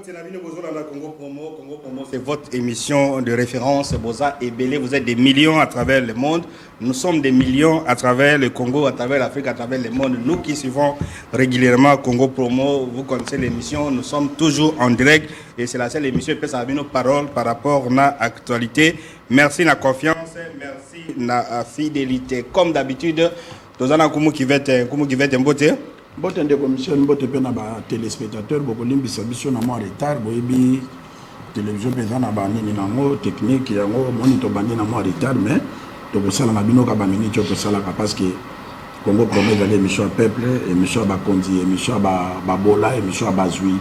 Congo Promo, c'est votre émission de référence. Boza et Belé, vous êtes des millions à travers le monde. Nous sommes des millions à travers le Congo, à travers l'Afrique, à travers le monde. Nous qui suivons régulièrement Congo Promo, vous connaissez l'émission. Nous sommes toujours en direct et c'est la seule émission qui peut savoir nos paroles par rapport à l'actualité. Merci de la confiance, merci de la fidélité. Comme d'habitude, nous avons un coup qui va être un beauté. Bote de commission bote pe na ba téléspectateurs boko limbisa biso na mo retard boyebi télévision peza na ba nini nango technique yango monito bandi na mo retard mais to ko sala na bino ka ba minute to sala ka parce que Congo Promo va l'émission peuple émission ba kondi émission ba bola émission ba zui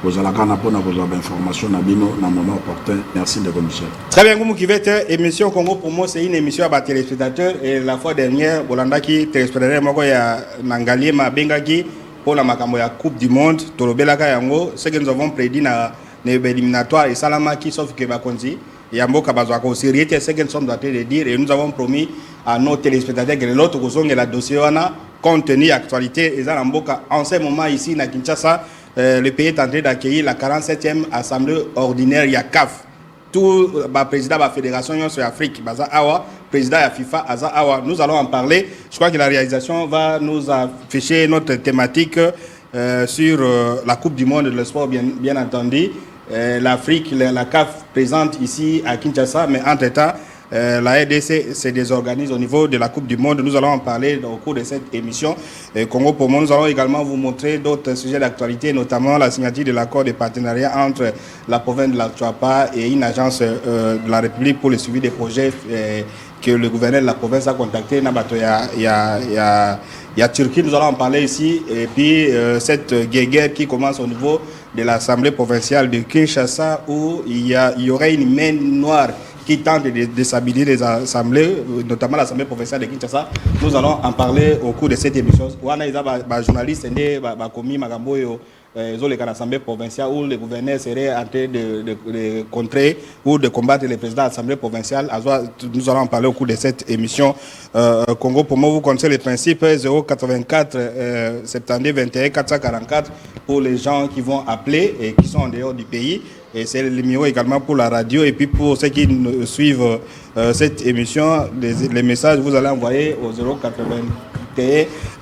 vous allez kana pona ko ba information na bino na moment opportun. Merci de commission. Très bien, comme qui va être émission Congo Promo, c'est une émission à ba téléspectateurs et la fois dernière Bolanda qui téléspectateur moko ya nangalie ma bengaki pour la makambo ya Coupe du monde tolobelaka yango ce que nous avons prédit na éliminatoire et Salamaki sauf que ba konzi ya mboka bazwa ko sérieux ce que nous sommes en train de dire et nous avons promis à nos téléspectateurs que l'autre kozonga la dossier wana contenu actualité et za mboka en ce moment ici na Kinshasa. Le pays est en train d'accueillir la 47e assemblée ordinaire YACAF. Tout le président de la fédération sur l'Afrique, président de la FIFA, nous allons en parler. Je crois que la réalisation va nous afficher notre thématique sur la Coupe du monde de l'esport, bien entendu. L'Afrique, la CAF présente ici à Kinshasa, mais entre-temps, la RDC se désorganise au niveau de la Coupe du Monde. Nous allons en parler au cours de cette émission. Congo Promo, nous allons également vous montrer d'autres sujets d'actualité, notamment la signature de l'accord de partenariat entre la province de la Tchouapa et une agence de la République pour le suivi des projets que le gouverneur de la province a contacté. Il y a Turquie, nous allons en parler ici. Et puis cette guerre qui commence au niveau de l'Assemblée provinciale de Kinshasa où il y aurait une main noire qui tente de déstabiliser les assemblées, notamment l'Assemblée provinciale de Kinshasa. Nous allons en parler au cours de cette émission. Wana iza ba journaliste ba komi makambo yo l'Assemblée provinciale où le gouverneur serait en train de contrer ou de combattre les présidents de l'Assemblée provinciale. Nous allons en parler au cours de cette émission. Congo Promo, vous connaissez les principes 084 72 21 444 pour les gens qui vont appeler et qui sont en dehors du pays. Et c'est le numéro également pour la radio. Et puis pour ceux qui suivent cette émission, les messages, vous allez envoyer au 081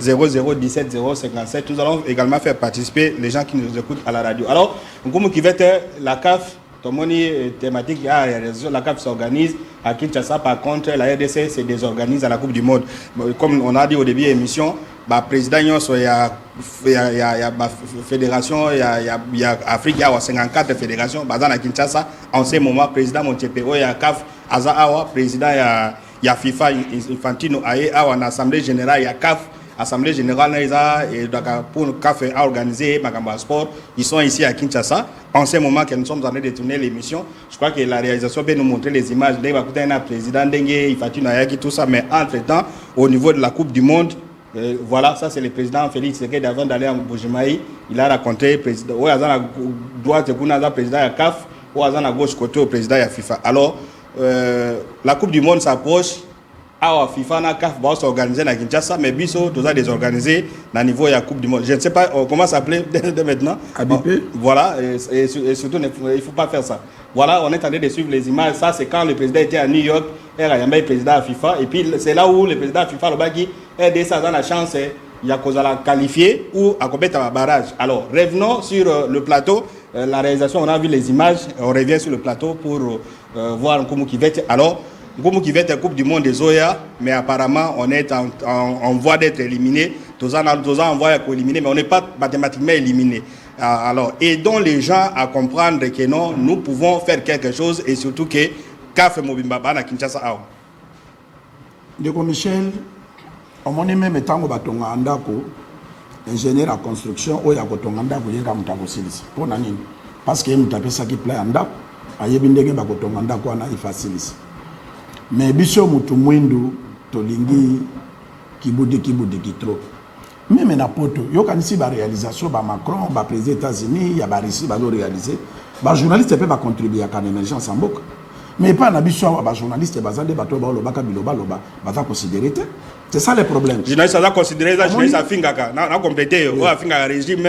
0017 057. Nous allons également faire participer les gens qui nous écoutent à la radio. Alors, comme qui va être la CAF, tout le monde thématique, la CAF s'organise à Kinshasa. Par contre, la RDC se désorganise à la Coupe du Monde. Comme on a dit au début de l'émission, le président il y a fédération, il y a Afrique, il y a 54 fédérations. Dans Kinshasa, en ce moment, président Montepeo, il y a CAF, Azawa, président, il y a FIFA, Infantino, il y a une assemblée générale, il y a CAF. Assemblée générale et pour le CAF à organiser Magamba Sport, ils sont ici à Kinshasa. En ce moment que nous sommes en train de tourner l'émission, je crois que la réalisation peut nous montrer les images. Il y a un président Dengue, Infantino, tout ça, mais entre-temps, au niveau de la Coupe du Monde, voilà, ça c'est le président Félix Tshisekedi avant d'aller à Bujimaï. Il a raconté le président. Ou à la droite, le président de la CAF, ou à la gauche, côté au président de la FIFA. Alors, la Coupe du Monde s'approche. Alors, FIFA na CAF va s'organiser à Kinshasa, mais Bisso, tout ça désorganisé au niveau de la Coupe du Monde. Je ne sais pas comment ça s'appelait de maintenant. Habipé. Voilà, et surtout, il ne faut pas faire ça. Voilà, on est en train de suivre les images. Ça, c'est quand le président était à New York, il y a le président de FIFA. Et puis, c'est là où le président de FIFA, le Baki, RDC a la chance, il y a qu'on a qualifié ou à compléter un barrage. Alors, revenons sur le plateau. La réalisation, on a vu les images. On revient sur le plateau pour voir comment qui va être. Alors, Goumou qui va être Coupe du Monde des Oya, mais apparemment on est en voie d'être éliminé. Tous en voie d'être éliminé, mais on n'est pas mathématiquement éliminé. Alors, aidons les gens à comprendre que non, nous pouvons faire quelque chose et surtout que CAF Mobimba na Kinshasa. Ndeko Michel, on m'a même étant au bâton andako, ingénieur en construction, ou ya kotonga ndako yeka mutako silisi. Pour nani? Parce que mutapé ça qui plaît andako, ayebindenge ba kotonga ndako ana ifacilisi. Mais biso mutu mwindu tolingi kibudi kitro. Même na poto, yo kanisi ba réalisation ba Macron, ba président des États-Unis, ya ba Russie ba lo réaliser. Ba journaliste peut pas contribuer à kan émergence en boka. mais pas na biso ba journaliste bazande bato ba lobaka biloba loba baza considérer. C'est ça le problème. Journaliste ça considérer ça journaliste ça fingaka na compléter o finga régime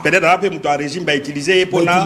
peut-être là peut muto régime ba utiliser pour na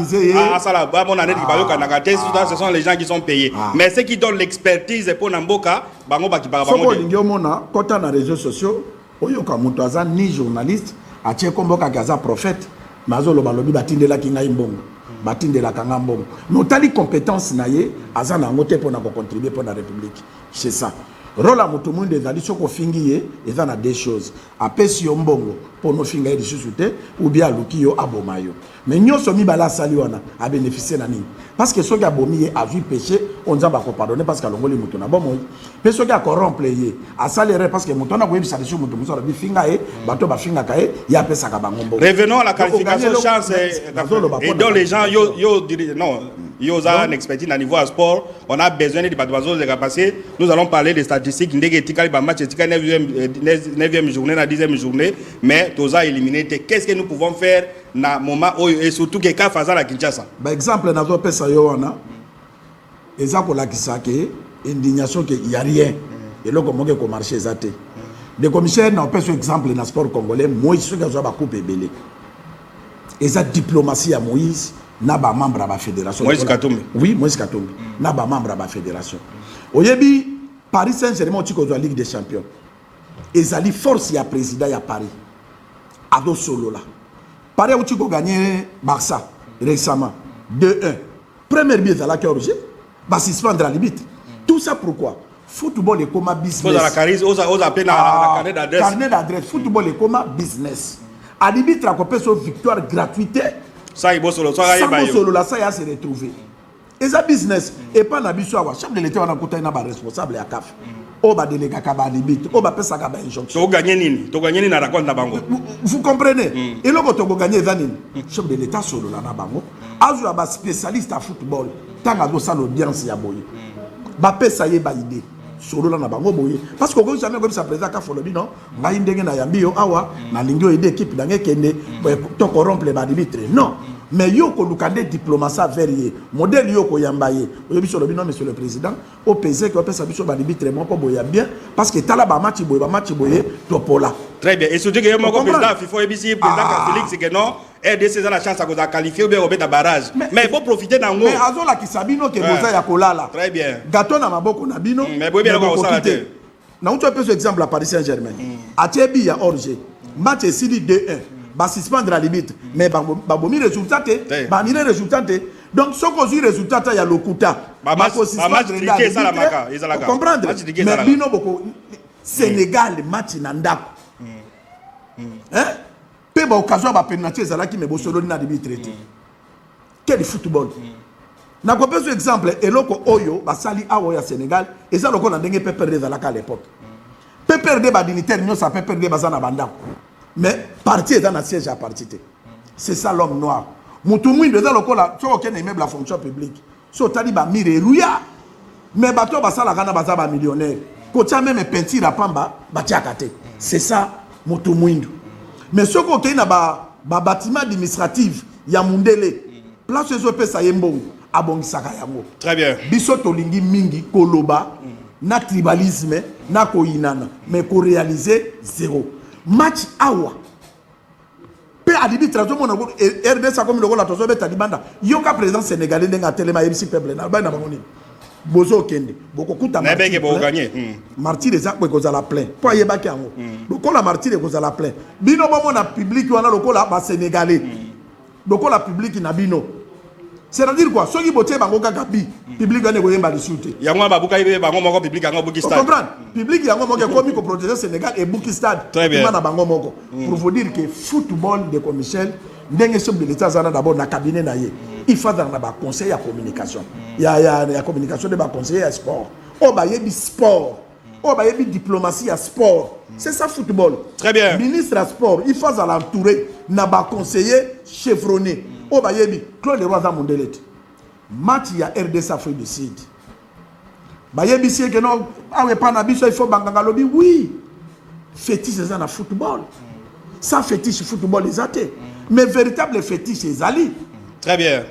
ça là ba mon année ba yoka na kate ce sont les gens qui sont payés mais ceux qui donnent l'expertise pour na mboka bango ba ki ba bango so lingi omona kota na réseaux sociaux oyoka muto aza ni journaliste atie komboka kaza prophète mazo loba lobi batindela ki ngai mbongo batindela kanga mbongo notali compétence na ye aza na ngote pour na contribuer pour la république c'est ça. Rôle à tout le monde est soko fingiye et ça na deux choses apesi yo mbongo pour no finga ye susute ou bien luki yo abomayo mais nyoso mi bala sali wana a bénéficier na nini parce que ceux qui abomi a vu péché on va ko pardonner parce que longoli muto na bomo mais ceux qui a corrompre ye a saléré parce que muto na ko yebisa sur muto muso bi finga ye bato ba finga kae ya pesa ka bango mbongo. Revenons à la qualification chance et dont les gens yo non yo za une expertise à niveau à sport on a besoin de bateaux de passer nous allons parler des statistiques ndenge etikali ba match etikali 9e journée na 10e journée mais toza éliminé qu'est-ce que nous pouvons faire na moment et surtout que ka faza la Kinshasa ba exemple na zo pesa yo wana eza ko lakisa ke indignation que il y a rien et loko moke ko marché zate des commissaires na pesa exemple na sport congolais Moïse so gazo ba coupe belé eza diplomatie à Moïse na ba membre ba fédération Moïse Katumbi oui Moïse Katumbi na ba membre ba fédération oyebi Paris Saint-Germain tu ko zo Ligue des Champions ezali force ya président ya Paris ado solo là Paris où tu ko gagner Barça récemment 2-1 première but à la Corrige va suspendre à la limite tout ça pourquoi football est comme business faut la carise osa appeler na carnet d'adresse football est comme business à limite la compétition victoire gratuite ça il bosse solo ça là ça y a se retrouver et ça business et pas na biso wa chef de l'état on a côté na ba responsable ya CAF o ba délégué ka ba limite o ba pesa ka ba injonction to gagner nini na raconte na bango vous comprenez et loko to gagner vanini chef de l'état solo là na bango azu ba spécialiste à football tanga do ça l'audience ya boye ba pesa ye ba idée solo là na bango boye parce que ko jamais comme ça président ka folobi non ngai ndenge na yambi yo awa na lingio aider équipe na ngekende to corrompre ba arbitre non mais yo ko lukande diplomatie verrier modèle yo ko yambaye oyebi so lobi non monsieur le président au PC ko pesa biso ba arbitre mon ko boya bien parce que tala ba match boye to pola très bien et surtout que yo mon président FIFA ebisi président Félix c'est que non RDC a la chance à cause qualifier ou bien au barrage mais il faut profiter d'ango mais azola ki sabino ke boza ya kolala très bien gâteau na maboko na bino mais boye bien ko sala te na uto pe exemple à Paris Saint-Germain atiebi ya orge match sili 2-1 ba suspendre la limite mais ba bomi résultat ba ni résultat donc ce qu'on dit résultat ya lokuta ba match triqué ça la maka ezalaka comprendre mais bino boko Sénégal match na ndako hein pe ba occasion ba penalty ezalaki mais bo solo na arbitre traité quel football na ko peso exemple eloko oyo ba sali awo ya Sénégal eza loko na ndenge PPRD ezalaka à l'époque PPRD ba dignitaire nyo sa PPRD bazana bandako mais parti est dans un siège à parti. C'est ça l'homme noir. Moutoumouin de dans le col là, tu vois qu'il aime la fonction publique. So taliba mire rouya. Mais bateau basa la gana basa ba millionnaire. Kotia même peinture à pamba batia kate. C'est ça Moutoumouin. Mais ce côté na ba bâtiment administratif ya mundele. Place zo pesa yembo abongisaka yango. Très bien. Biso tolingi mingi koloba na tribalisme na koinana mais ko réaliser zéro. Match awa pe adibi trazo mona RDC comme le la tozo beta libanda yoka président sénégalais ndenga telema yebisi peuple na ba na bangoni bozo kende boko kuta na beke bo gagner martyr za ko za la plein po yebaki yango boko la martyr ko za la plein bino bomo na public wana lokola ba sénégalais lokola public na bino c'est-à-dire quoi soki boté bango kaka bi public ane ko yemba lisute yango babuka ibe bango moko public yango buki stade comprendre public yango moko komi ko protéger Sénégal et buki stade na bango moko pour vous dire que football de Michel ndenge chef de l'état zana d'abord na cabinet na ye il faut dans ba conseil ya communication ya communication de ba conseiller ya sport o ba yebi sport o ba yebi diplomatie ya sport c'est ça football très bien ministre à sport il faut l'entourer na ba conseiller chevronné o ba yebi Claude Leroy za mondelete match ya RDC Afrique du Sud ba yebi c'est que non awe pa na biso il faut banganga lobi oui fétiche c'est ça na football ça fétiche football les athées mais véritable fétiche c'est Ali très bien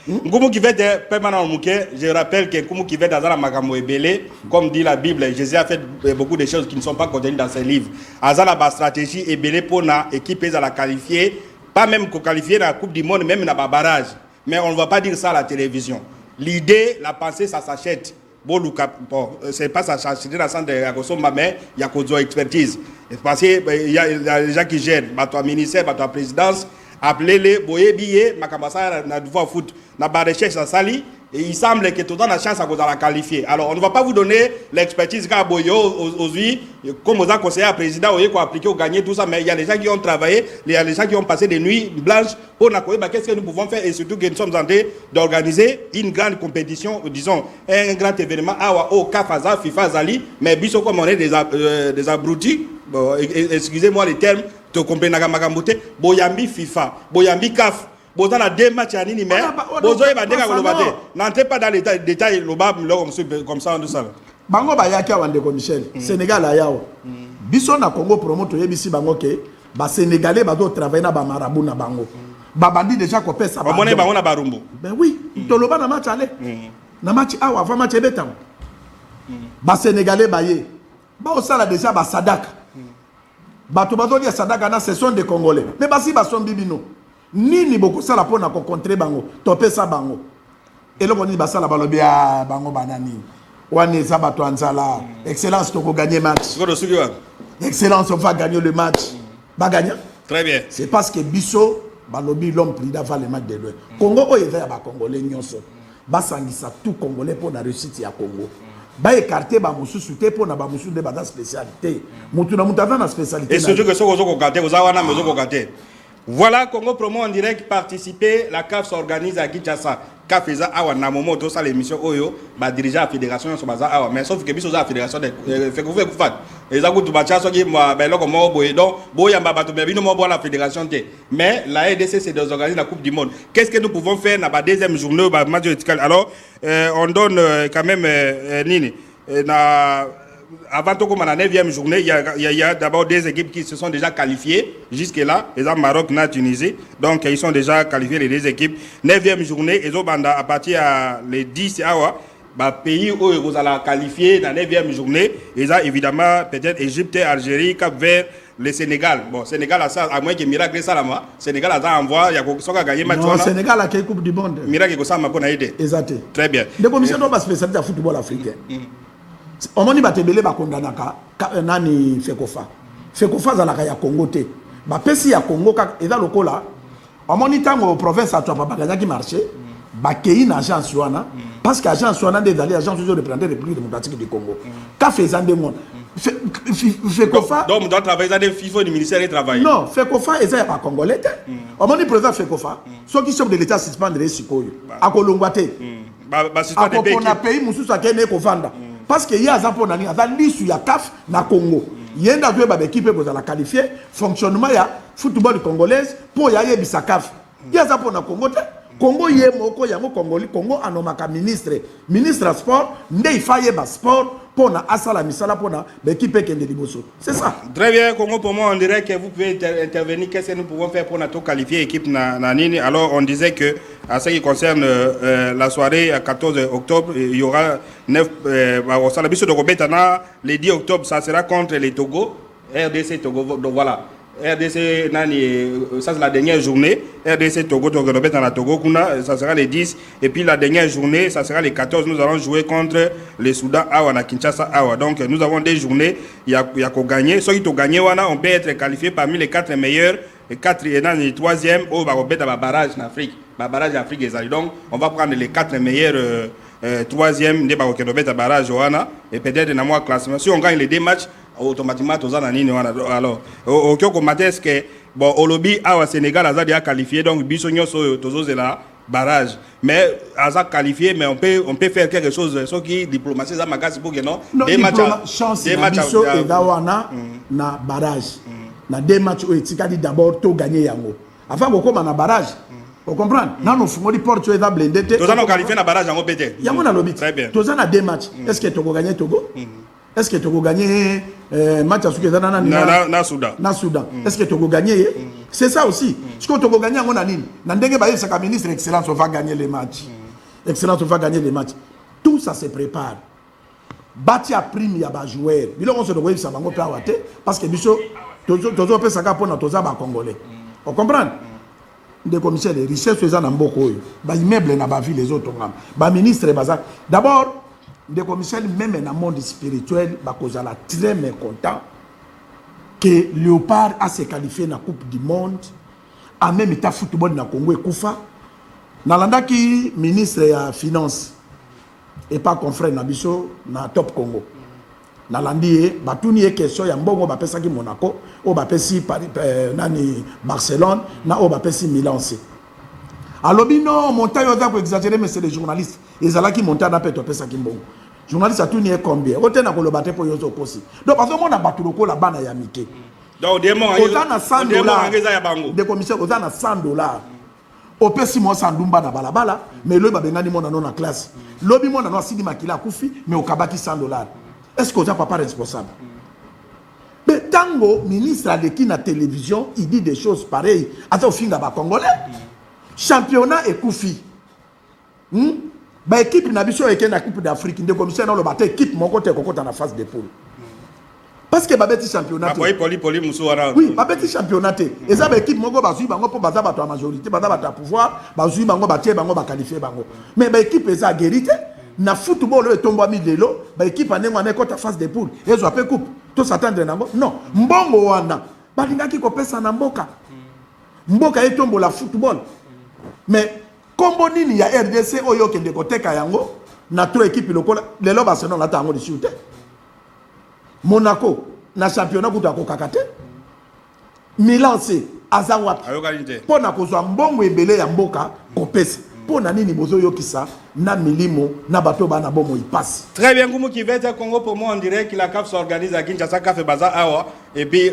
Ngumu qui fait permanent mouké, je rappelle que Ngumu qui fait dans la Makamo Ebele, comme dit la Bible, Jésus a fait beaucoup de choses qui ne sont pas contenues dans ses livres. Azala la stratégie Ebele pour na équipe à la qualifier, pas même qu'on qualifier dans la Coupe du Monde, même dans le barrage. Mais on ne va pas dire ça à la télévision. L'idée, la pensée, ça s'achète. Bon, c'est pas ça s'acheter dans le centre de Agosomba, mais il y a qu'aux expertise. Parce qu'il y a des gens qui gèrent, ton ministère, ta présidence. Appelez-les, boyez billets, Makambasa na devoir foot, na barre recherche à Sali, et il semble que tout le monde a chance à la qualifier. Alors on ne va pas vous donner l'expertise qu'a boyo aujourd'hui, comme vous avez conseillé à président, vous avez appliqué ou gagné tout ça, mais il y a des gens qui ont travaillé, il y a des gens qui ont passé des nuits blanches pour nous qu'est-ce que nous pouvons faire, et surtout que nous sommes en train d'organiser une grande compétition, disons, un grand événement, au Kafaza, FIFA, Zali, mais biso comme on est des abrutis, bon, excusez-moi les termes, tu comprends Nagamakambute, Boyambi FIFA, Boyambi CAF, Boza na deux matchs à Nini, mais Bozo et Badega Golobate. N'entrez pas dans les détails, le bab, comme ça, on ça. Bango Bayaki Wandeko Michel, Sénégal à Yao. Bison na Congo promote Yebisi Bango ke, ba Sénégalais ba do travailler na ba marabout na Bango. Ba bandi déjà ko pesa ba. Omone Bango na Barumbo. Ben oui, toloba na match aller. Na match awa avant match betam. Ba Sénégalais ba ye. Ba osala déjà ba Sadaka. Bato bato ya Sadaka na ce sont des Congolais. Mais basi ba son bibino. Nini boko sala pona ko contrer bango, topesa bango. Et là on dit basala balobi a bango banani. Wane za bato anzala. Excellence to ko gagner match. Excellence on va gagner le match. Ba gagner. Très bien. C'est parce que biso balobi l'homme plus d'avant le match de loin. Congo o yeza ba Congolais nyonso. Ba sangisa tout Congolais pour la réussite ya Congo. Ba écarter ba mususu te pour na ba mususu de ba spécialité. Mutu na mutata na spécialité. Et surtout que soko zoko kate, vous avez na mezoko kate. Voilà, Congo Promo en direct participer. La CAF s'organise à Kinshasa. CAF est à Namomo, tout ça, l'émission Oyo, bah, diriger la fédération sur Baza. Mais sauf que la fédération de fait qu'on fait qu'on fait. Et ça coûte pas cher, qui moi, ben là comme moi, donc, boya mbabato, mais nous moi la fédération t. Mais la RDC c'est d'organiser la Coupe du Monde. Qu'est-ce que nous pouvons faire dans la deuxième journée, bah match de alors, on donne quand même nini avant tout comme la 9e journée, il y a d'abord des équipes qui se sont déjà qualifiées jusque-là. Les Maroc, la Tunisie. Donc, ils sont déjà qualifiés, les deux équipes. 9e journée, ils ont à partir les 10 hours, pays où ils ont qualifié dans la 9e journée. Ils ont évidemment peut-être Égypte, Algérie, Cap-Vert, le Sénégal. Bon, Sénégal a ça, à moins que Miracle Salama. Sénégal a ça envoyé, il y a qui a gagné match. Non, Sénégal a gagné Coupe du Monde. Miracle qui a ça, ma bonne idée. Exact. Très bien. Les commissions n'ont pas spécialisé à football africain. On m'a dit que ba kondanaka nani fekofa zalaka ya Congo te ba pesi ya Congo ka eza lokola on m'a dit tango province à toi ba gagaki marché ba kei na agence wana parce que agence wana des alliés agence de représenter les République démocratique du Congo ka faisant de monde fekofa donc doit travailler dans des FIFA du ministère du travail non fekofa eza ya ba congolais te on m'a dit président fekofa ceux qui sont de l'état suspendre sikoyo akolongwa te ba suspendre pays na pays mususu akene ko vanda parce que il y a un nani aza lisu ya CAF na Congo yenda to ba équipe ko za la qualifier fonctionnement ya football congolaise pour ya yebisa CAF il y a ça na Congo te Congo ye moko ya Congoli Congo anomaka ministre à sport ndé ifaye ba sport pour na asala misala pour na équipe kende liboso c'est ça. Très bien, Congo pour moi on dirait que vous pouvez intervenir. Qu'est-ce que nous pouvons faire pour notre qualifier équipe na nini. Alors on disait que à ce qui concerne la soirée à 14 octobre il y aura 9 au Salabiso de Robetana le 10 octobre ça sera contre les Togo RDC Togo. Donc voilà, RDC nani ça c'est la dernière journée. RDC Togo Togo ça sera les 10 et puis la dernière journée ça sera les 14. Nous allons jouer contre les Soudan Awa na Kinshasa Awa. Donc nous avons des journées il y a qu'au gagner. Ceux qui ont gagné on peut être qualifié parmi les 4 meilleurs. Les 4 et dans les 3e au barrage en Afrique. Barrage Afrique et donc on va prendre les 4 meilleurs 3e des barrage et peut-être dans moi classement. Si on gagne les 2 matchs automatiquement tous en année alors au est-ce que bon au lobby au Sénégal a déjà qualifié donc bisogno so tous là barrage mais a qualifié mais on peut faire quelque chose ce qui diplomatie ça magasi pour que non des matchs chance des matchs et dawana na barrage na 2 matchs où etikali d'abord to gagner yango avant qu'on na barrage. Vous comprenez? Non, nous faisons des portes sur les blindés. Nous allons qualifier la barrage en OPT. Il y a mon lobby. Très bien. Nous avons 2 matchs. Est-ce que Togo gagne Togo? Est-ce que tu as gagné match à Soudan na Soudan. Est-ce que tu as gagné? C'est ça aussi. Ce que tu as gagné, on a dit. Nandenge Baye, c'est que ministre Excellence, on va gagner les matchs. Excellence, on va gagner les matchs. Tout ça se prépare. Bati a prime ya ba joueur. Bilo on se doit ça bango pa wate parce que biso tozo pe saka pona toza ba congolais. On comprend? Des commissaires de richesse faisant na mboko yo. Ba immeuble na ba ville les autres ngam. Ba ministre baza. D'abord des commissaires même dans le monde spirituel ba kozala très mécontent que Léopard a se qualifié na Coupe du monde en même temps football na Congo ekufa. Nalanda ki ministre ya finance et pas confrère na biso na Top Congo. Nalandi batuni e question ya mbongo ba pesa ki Monaco, o ba pesi Paris nani Barcelone, na o ba pesi Milan C. Alobi non montagne oza ko exagérer mais c'est les journalistes. Ezala ki montagne na peto pesa ki mbongo. Journaliste atuni e combien? Ote na ko lobate po yozo kosi. Donc parce que mon na batuloko la bana ya mike. Donc des mots oza na $100. Des commissaires oza na $100. Opesi mo sandumba na balabala mais lobi babengani mona non na classe. Lobi mona no asidi makila kufi mais okabaki $100. Est-ce que vous êtes papa responsable? Mais tango ministre a qui na télévision, il dit des choses pareilles. Attends au fin de Congolais. Championnat et Koufi. Ba équipe na biso et na coupe d'Afrique, de commissaire dans le bateau équipe mon côté kokota na phase de poule. Parce que babeti championnat. Oui, babeti championnat. Et ça ba équipe mongo bazui bango pour baza bato majorité, baza bato pouvoir, bazui bango batie bango ba qualifier bango. Mais ba équipe eza guérité. Na football le tombo mi lelo ba équipe ané ngane kota phase de poule ezo apé coupe to s'attendre nango non mbongo wana balingaki ko pesa na mboka mboka etombo la football mais kombo nini ya RDC oyo kende koteka yango na tro équipe lokola lelo Barcelone la tango de shooter Monaco na championnat kuta ko kakate Milan C azawat pona ko zo mbongo ebele ya mboka ko pesa pona nini bozo yokisa na milimo na bato bana bomo il passe. Très bien, comme qui va être Congo pour moi on dirait que la CAF s'organise à Kinshasa CAF bazar awa et puis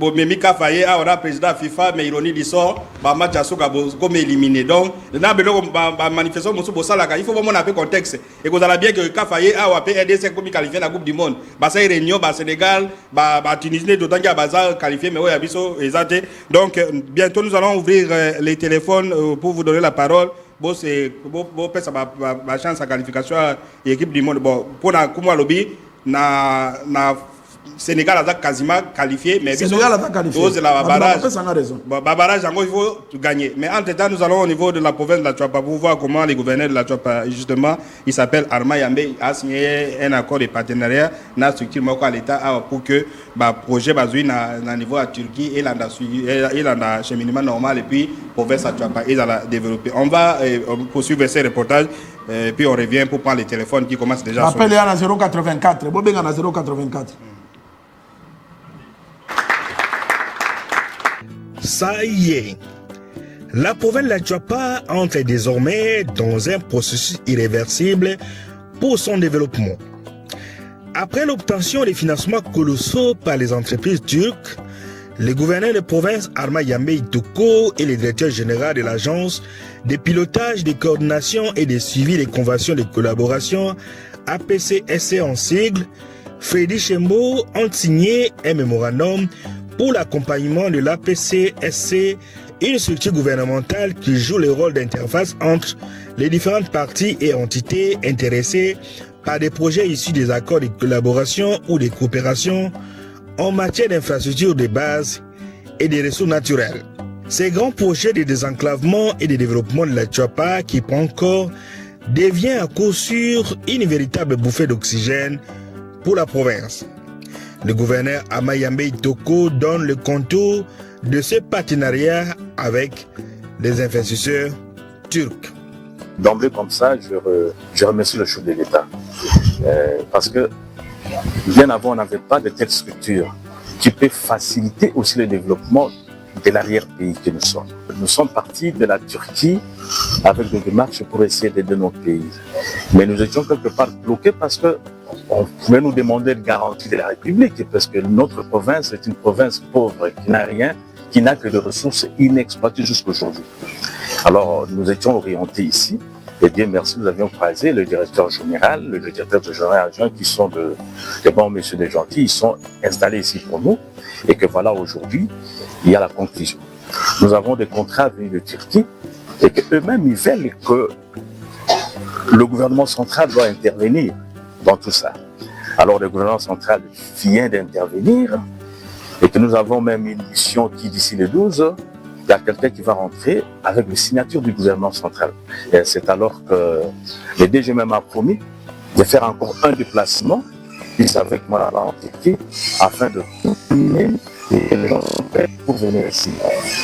Memi Kafaye awa président FIFA mais ironie du sort ba match asoka comme éliminé donc na belo ba manifestation mosu bosala il faut vraiment un peu contexte et que vous allez bien que Kafaye awa peut aider c'est comme qualifier la Coupe du monde ba ça réunion ba Sénégal ba Tunisie d'autant qu'il y a bazar qualifié mais ouais biso exacté donc bientôt nous allons ouvrir les téléphones pour vous donner la parole. Bon c'est bon ça ma chance à qualification équipe du monde bon pour na kuma lobby na Sénégal a quasiment qualifié mais Sénégal a qualifié c'est la barrage raison barrage il faut gagner mais entre temps nous allons au niveau de la province de la Tchouapa pour voir comment les gouverneurs de la Tchouapa justement il s'appelle Arma Yambe a signé un accord de partenariat na structure moko à l'état pour que ba projet bazui na niveau à Turquie et là dans cheminement normal et puis province de la Tchouapa ils allent développer on va poursuivre ces reportages puis on revient pour prendre les téléphones qui commencent déjà à sonner. Appelez à 084 bobenga na 084. Ça y est, la province de la Tchouapa entre désormais dans un processus irréversible pour son développement. Après l'obtention des financements colossaux par les entreprises turques, le gouverneur de province Arma Yambe Itoko et le directeur général de l'agence de pilotage, de coordination et de suivi des conventions de collaboration APCSC en sigle, Freddy Chembo ont signé un mémorandum pour l'accompagnement de l'APCSC, une structure gouvernementale qui joue le rôle d'interface entre les différentes parties et entités intéressées par des projets issus des accords de collaboration ou de coopération en matière d'infrastructures de base et des ressources naturelles. Ces grands projets de désenclavement et de développement de la Tchouapa qui prend corps devient à coup sûr une véritable bouffée d'oxygène pour la province. Le gouverneur Amayambe Itoko donne le contour de ce partenariat avec les investisseurs turcs. D'emblée comme ça, je remercie le chef de l'État. Parce que bien avant, on n'avait pas de telle structure qui peut faciliter aussi le développement de l'arrière-pays que nous sommes. Nous sommes partis de la Turquie avec des démarches pour essayer d'aider notre pays. Mais nous étions quelque part bloqués parce que on pouvait nous demander une garantie de la République parce que notre province est une province pauvre qui n'a rien, qui n'a que des ressources inexploitées jusqu'à aujourd'hui. Alors nous étions orientés ici Et Dieu merci, nous avions croisé le directeur général, le directeur général adjoint qui sont des bons messieurs des gentils, ils sont installés ici pour nous. Et que voilà, aujourd'hui, il y a la conclusion. Nous avons des contrats venus de Turquie et qu'eux-mêmes, ils veulent que le gouvernement central doit intervenir dans tout ça. Alors le gouvernement central vient d'intervenir et que nous avons même une mission qui, d'ici le 12, il y a quelqu'un qui va rentrer avec la signature du gouvernement central. Et c'est alors que le DG même a promis de faire encore un déplacement, puis avec moi là-bas en Turquie, afin de terminer et les gens sont prêts pour venir ici.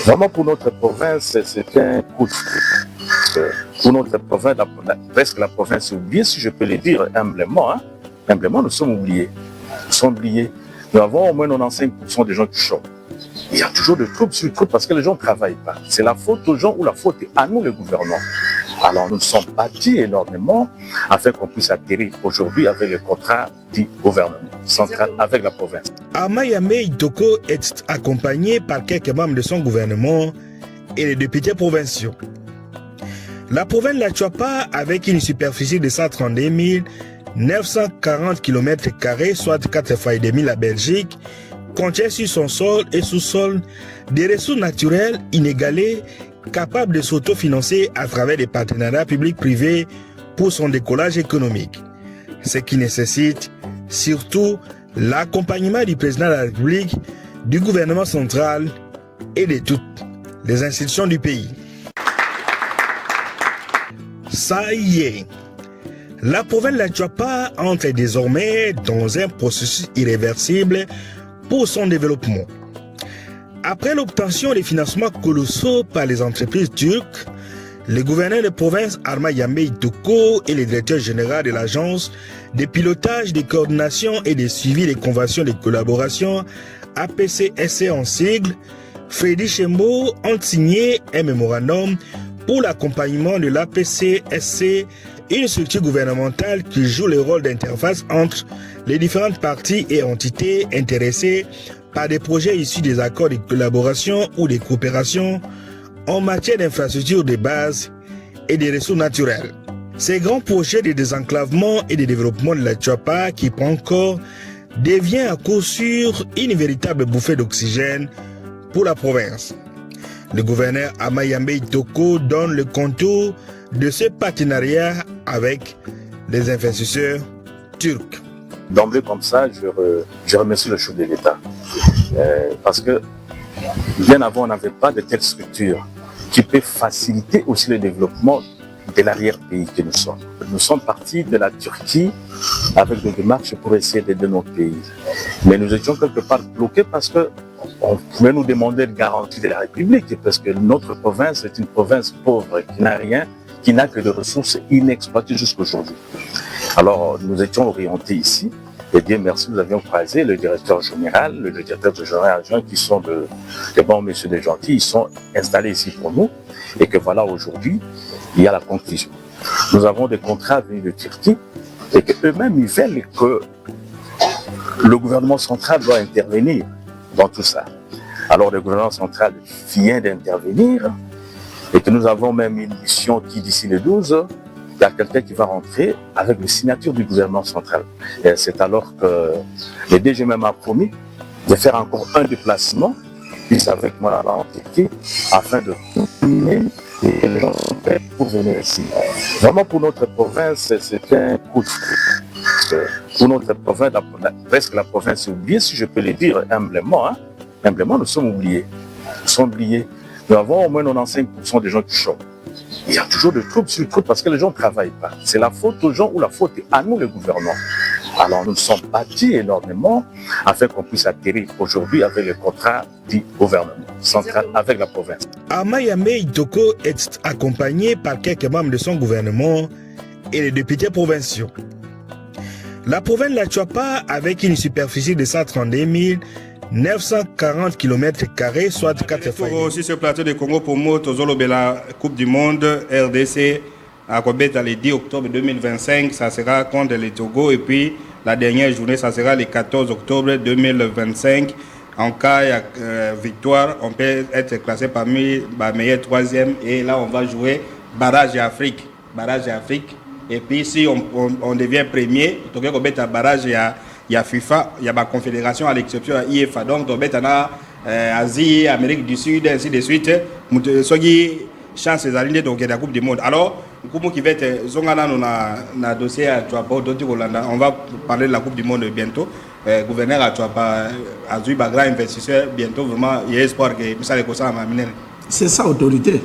Vraiment pour notre province, c'est un coup de fou. Pour notre province, presque la province est oubliée, si je peux le dire humblement. Hein. Humblement, nous sommes oubliés. Nous sommes oubliés. Nous avons au moins 95% des gens qui chôment. Il y a toujours des troubles sur les troubles parce que les gens ne travaillent pas. C'est la faute aux gens ou la faute est à nous, le gouvernement. Alors nous nous sommes battus énormément afin qu'on puisse atterrir aujourd'hui avec le contrat du gouvernement central avec la province. Ama Yambe Itoko est accompagné par quelques membres de son gouvernement et les députés provinciaux. La province de la Chuapa, avec une superficie de 132 940 km², soit 4 fois et demi la Belgique, contient sur son sol et sous-sol des ressources naturelles inégalées capables de s'autofinancer à travers des partenariats publics-privés pour son décollage économique. Ce qui nécessite surtout l'accompagnement du président de la République, du gouvernement central et de toutes les institutions du pays. Ça y est, la province de la Chuapa entre désormais dans un processus irréversible pour son développement. Après l'obtention des financements colossaux par les entreprises turques, le gouverneur de province Ama Yambe Itoko et le directeur général de l'agence de pilotage, de coordination et de suivi des conventions de collaboration APCSC en sigle, Freddy Chembo ont signé un mémorandum pour l'accompagnement de l'APCSC, une structure gouvernementale qui joue le rôle d'interface entre les différentes parties et entités intéressées par des projets issus des accords de collaboration ou de coopération en matière d'infrastructures de base et des ressources naturelles. Ces grands projets de désenclavement et de développement de la Chuapa qui prend corps devient à coup sûr une véritable bouffée d'oxygène pour la province. Le gouverneur Ama Yambe Itoko donne le contour de ce partenariat avec les investisseurs turcs. D'emblée comme ça, je remercie le chef de l'État. Parce que bien avant, on n'avait pas de telle structure qui peut faciliter aussi le développement de l'arrière-pays que nous sommes. Nous sommes partis de la Turquie avec des démarches pour essayer d'aider notre pays. Mais nous étions quelque part bloqués parce qu'on pouvait nous demander de garantie de la République, parce que notre province est une province pauvre qui n'a rien, qui n'a que des ressources inexploitées jusqu'à aujourd'hui. Alors nous étions orientés ici. Et Dieu merci, nous avions croisé le directeur général, le directeur général adjoint qui sont des bons messieurs des gentils, ils sont installés ici pour nous. Et que voilà, aujourd'hui, il y a la conclusion. Nous avons des contrats venus de Turquie et qu'eux-mêmes, ils veulent que le gouvernement central doit intervenir dans tout ça. Alors le gouvernement central vient d'intervenir et que nous avons même une mission qui, d'ici le 12, il y a quelqu'un qui va rentrer avec la signature du gouvernement central. Et c'est alors que le DG même a promis de faire encore un déplacement, puis avec moi là-bas en Turquie, afin de terminer et les gens sont prêts pour venir ici. Vraiment pour notre province, c'est un coup de fou. Pour notre province, presque la province est oubliée, si je peux le dire humblement. Hein. Humblement, nous sommes oubliés. Nous sommes oubliés. Nous avons au moins 95% des gens qui chôment. Il y a toujours des troubles sur les troubles parce que les gens ne travaillent pas. C'est la faute aux gens ou la faute est à nous, le gouvernement. Alors nous nous sommes battus énormément afin qu'on puisse atterrir aujourd'hui avec le contrat du gouvernement central avec la province. Ama Yambe Itoko est accompagné par quelques membres de son gouvernement et les députés provinciaux. La province de la Chuapa, avec une superficie de 132 940 km², soit 4 fois. Aussi ce plateau de Congo pour moi, la Coupe du Monde RDC à Kobeta le 10 octobre 2025, ça sera contre le Togo et puis la dernière journée, ça sera le 14 octobre 2025. En cas de victoire, on peut être classé parmi les meilleurs troisième et là on va jouer barrage Afrique. barrage d'Afrique. Et puis si on devient premier, donc on met un barrage il y a FIFA, il y a ma confédération à l'exception de IFA. Donc on met Asie, Amérique du Sud, ainsi de suite. Sogi chance les aligner donc la Coupe du Monde. Alors, comme qui va être Zongana on a dossier à Tuapa, on va parler de la Coupe du Monde bientôt. Gouverneur à Tuapa, Azui Bagra investisseur bientôt vraiment il y a espoir que ça les causes à m'amener. C'est ça autorité.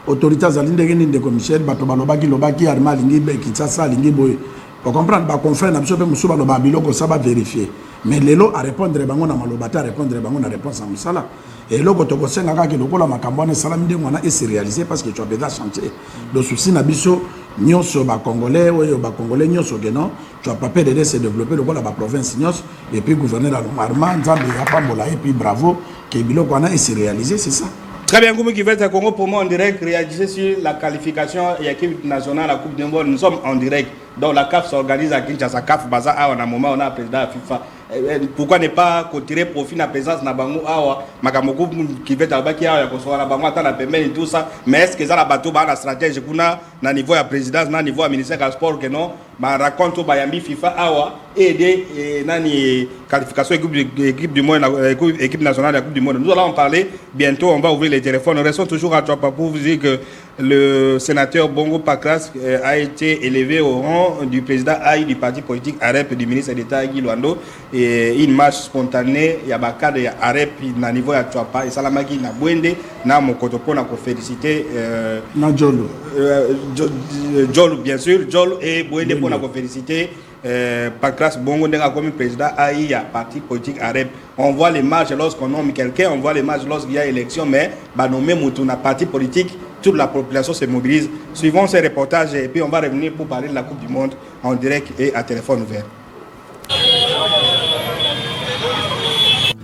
Autorité azalinde ngeni de commissaire bato balobaki lobaki arma lingi be kitasa lingi boy. Pour comprendre ba confrère na biso pe musuba loba biloko ça va vérifier. Mais lelo à répondre bango na malobata répondre bango na réponse à musala. Et loko to kosenga ka ke lokola makambo na salam de ngwana et se réaliser parce que tu as déjà chantier. Le souci na biso nyonso ba congolais oyo ba congolais nyonso geno tu as pas peur de se développer lokola ba province nyonso et puis gouverneur Armand Nzambe apambola et puis bravo que biloko na et se réaliser c'est ça. Très bien, comme qui fait Congo pour moi en direct, réagissez sur la qualification et l'équipe nationale à la Coupe du Monde. Nous sommes en direct. Donc la CAF s'organise à Kinshasa. CAF, Baza, on a un moment, on a un président à FIFA. Pourquoi ne pas tirer profit de la présence de Bango Awa, Makamoko qui fait à Baki Awa, Kosoa, Bango, la permet et tout ça. Mais est-ce que ça la bateau, la stratégie qu'on a, na niveau de la présidence, na niveau du ministère du sport, que non, raconte au Bayambi FIFA Awa, aider nani qualification équipe du monde, équipe nationale de la Coupe du Monde. Nous allons en parler bientôt, on va ouvrir les téléphones. Nous restons toujours à Tuapa pour vous dire que le sénateur Bongo Pakras a été élevé au rang du président Aïe du parti politique AREP du ministre d'État Guy Luando et une marche spontanée il y a bakade ya AREP na niveau ya Tuapa et Salamaki na Bwende na Mokotopo na ko féliciter na Jolo Jolo bien sûr Jolo et Bwende pour na ko féliciter Pakras Bongo Ndenga comme président Aïe parti politique AREP. On voit les marches lorsqu'on nomme quelqu'un, on voit les marches lorsqu'il y a élection, mais bah nommer Moutouna parti politique, toute la population se mobilise. Suivons ces reportages et puis on va revenir pour parler de la Coupe du Monde en direct et à téléphone ouvert.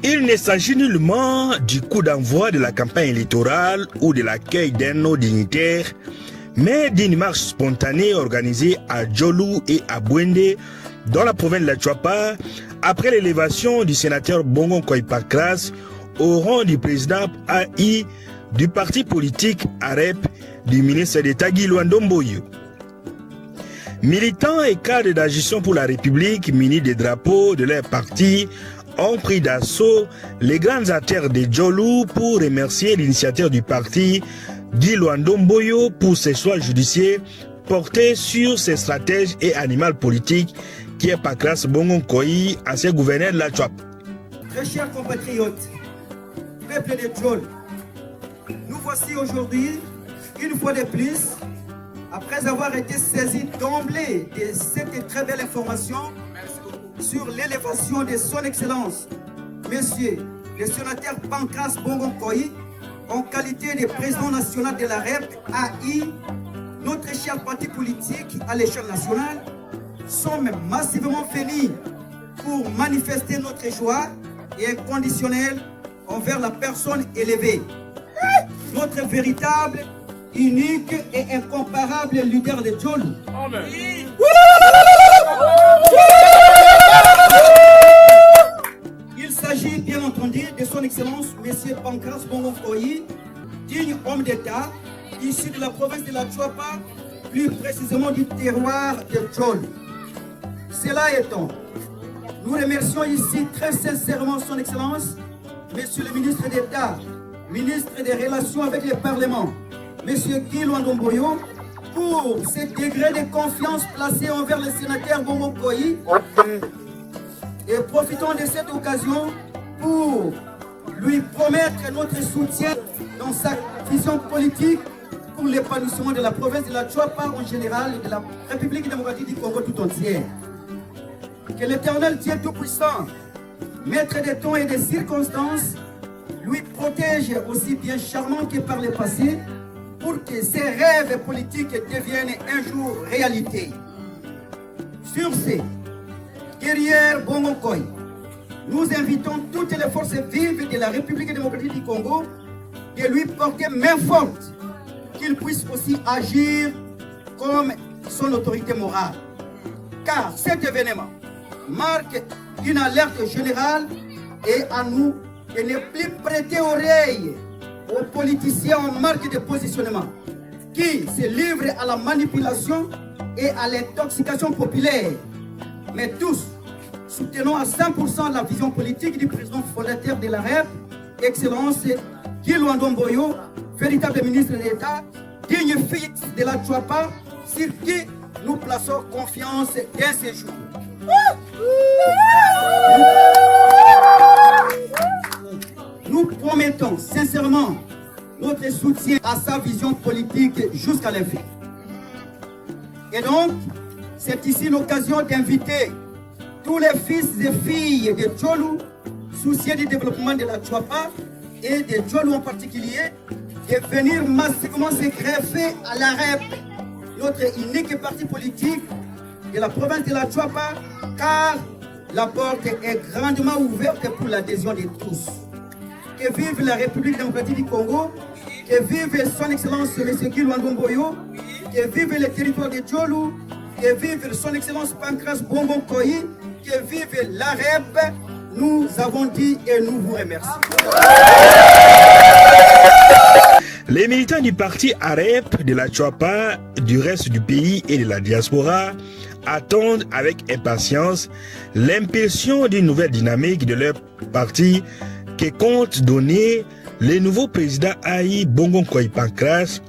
Il ne s'agit nullement du coup d'envoi de la campagne électorale ou de l'accueil d'un nos dignitaires, mais d'une marche spontanée organisée à Djolou et à Bwende, dans la province de la Tuapa, après l'élévation du sénateur Bongo Pakras au rang du président AI du parti politique AREP du ministre d'État Guy Luando Mboyo. Militants et cadres d'Agitation pour la République munis des drapeaux de leur parti ont pris d'assaut les grandes artères de Djolou pour remercier l'initiateur du parti Guy Luando Mboyo pour ses choix judiciaires portés sur ses stratèges et animal politiques qui est Pakras Bongo Koyi, ancien gouverneur de la Tuapa. Très chers compatriotes, peuple de Djolou, nous voici aujourd'hui, une fois de plus, après avoir été saisis d'emblée de cette très belle information sur l'élévation de son Excellence, Monsieur le sénateur Pakras Bongo Koyi, en qualité de président national de la REP AI, notre cher parti politique à l'échelle nationale, sommes massivement venus pour manifester notre joie et inconditionnelle envers la personne élevée. Notre véritable, unique et incomparable leader de Djolou. Amen. Il s'agit bien entendu de son Excellence M. Pakras Bongo Koyi, digne homme d'État, issu de la province de la Tuapa, plus précisément du terroir de Djolou. Cela étant, nous remercions ici très sincèrement son Excellence, Monsieur le ministre d'État, ministre des Relations avec le Parlement, Monsieur Guy Luando Mboyo, pour ce degré de confiance placé envers le sénateur Bongo Koyi. Et profitons de cette occasion pour lui promettre notre soutien dans sa vision politique pour l'épanouissement de la province de la Tuapa en général et de la République démocratique du Congo tout entière. Que l'Éternel Dieu Tout-Puissant, maître des temps et des circonstances, lui protège aussi bien charmant que par le passé pour que ses rêves politiques deviennent un jour réalité. Sur ce, derrière Bongo Koyi, nous invitons toutes les forces vives de la République démocratique du Congo de lui porter main forte, qu'il puisse aussi agir comme son autorité morale. Car cet événement marque une alerte générale et à nous de ne plus prêter oreille aux politiciens en marque de positionnement. qui se livrent à la manipulation et à l'intoxication populaire. Mais tous, soutenons à 100% la vision politique du président fondateur de la REP, Excellence Guy Luando Mboyo, véritable ministre d'État, digne fils de la Chouapa, sur qui nous plaçons confiance dès ce jour. Nous promettons sincèrement notre soutien à sa vision politique jusqu'à la fin. Et donc, c'est ici l'occasion d'inviter tous les fils et filles de Tcholu, soucieux du développement de la Chouapa et de Tcholu en particulier, de venir massivement se greffer à la REP, notre unique parti politique de la province de la Chouapa, car la porte est grandement ouverte pour l'adhésion de tous. Que vive la République démocratique du Congo, que vive son Excellence M. Guy Luando Mboyo, que vive le territoire de Tcholu, que vive son Excellence Pancras Bongo Koyi, que vive la REP. Nous avons dit et nous vous remercions. Les militants du parti AREP, de la Chouapa, du reste du pays et de la diaspora attendent avec impatience l'impulsion d'une nouvelle dynamique de leur parti que compte donner le nouveau président Aïe Bongo Koyi Pancras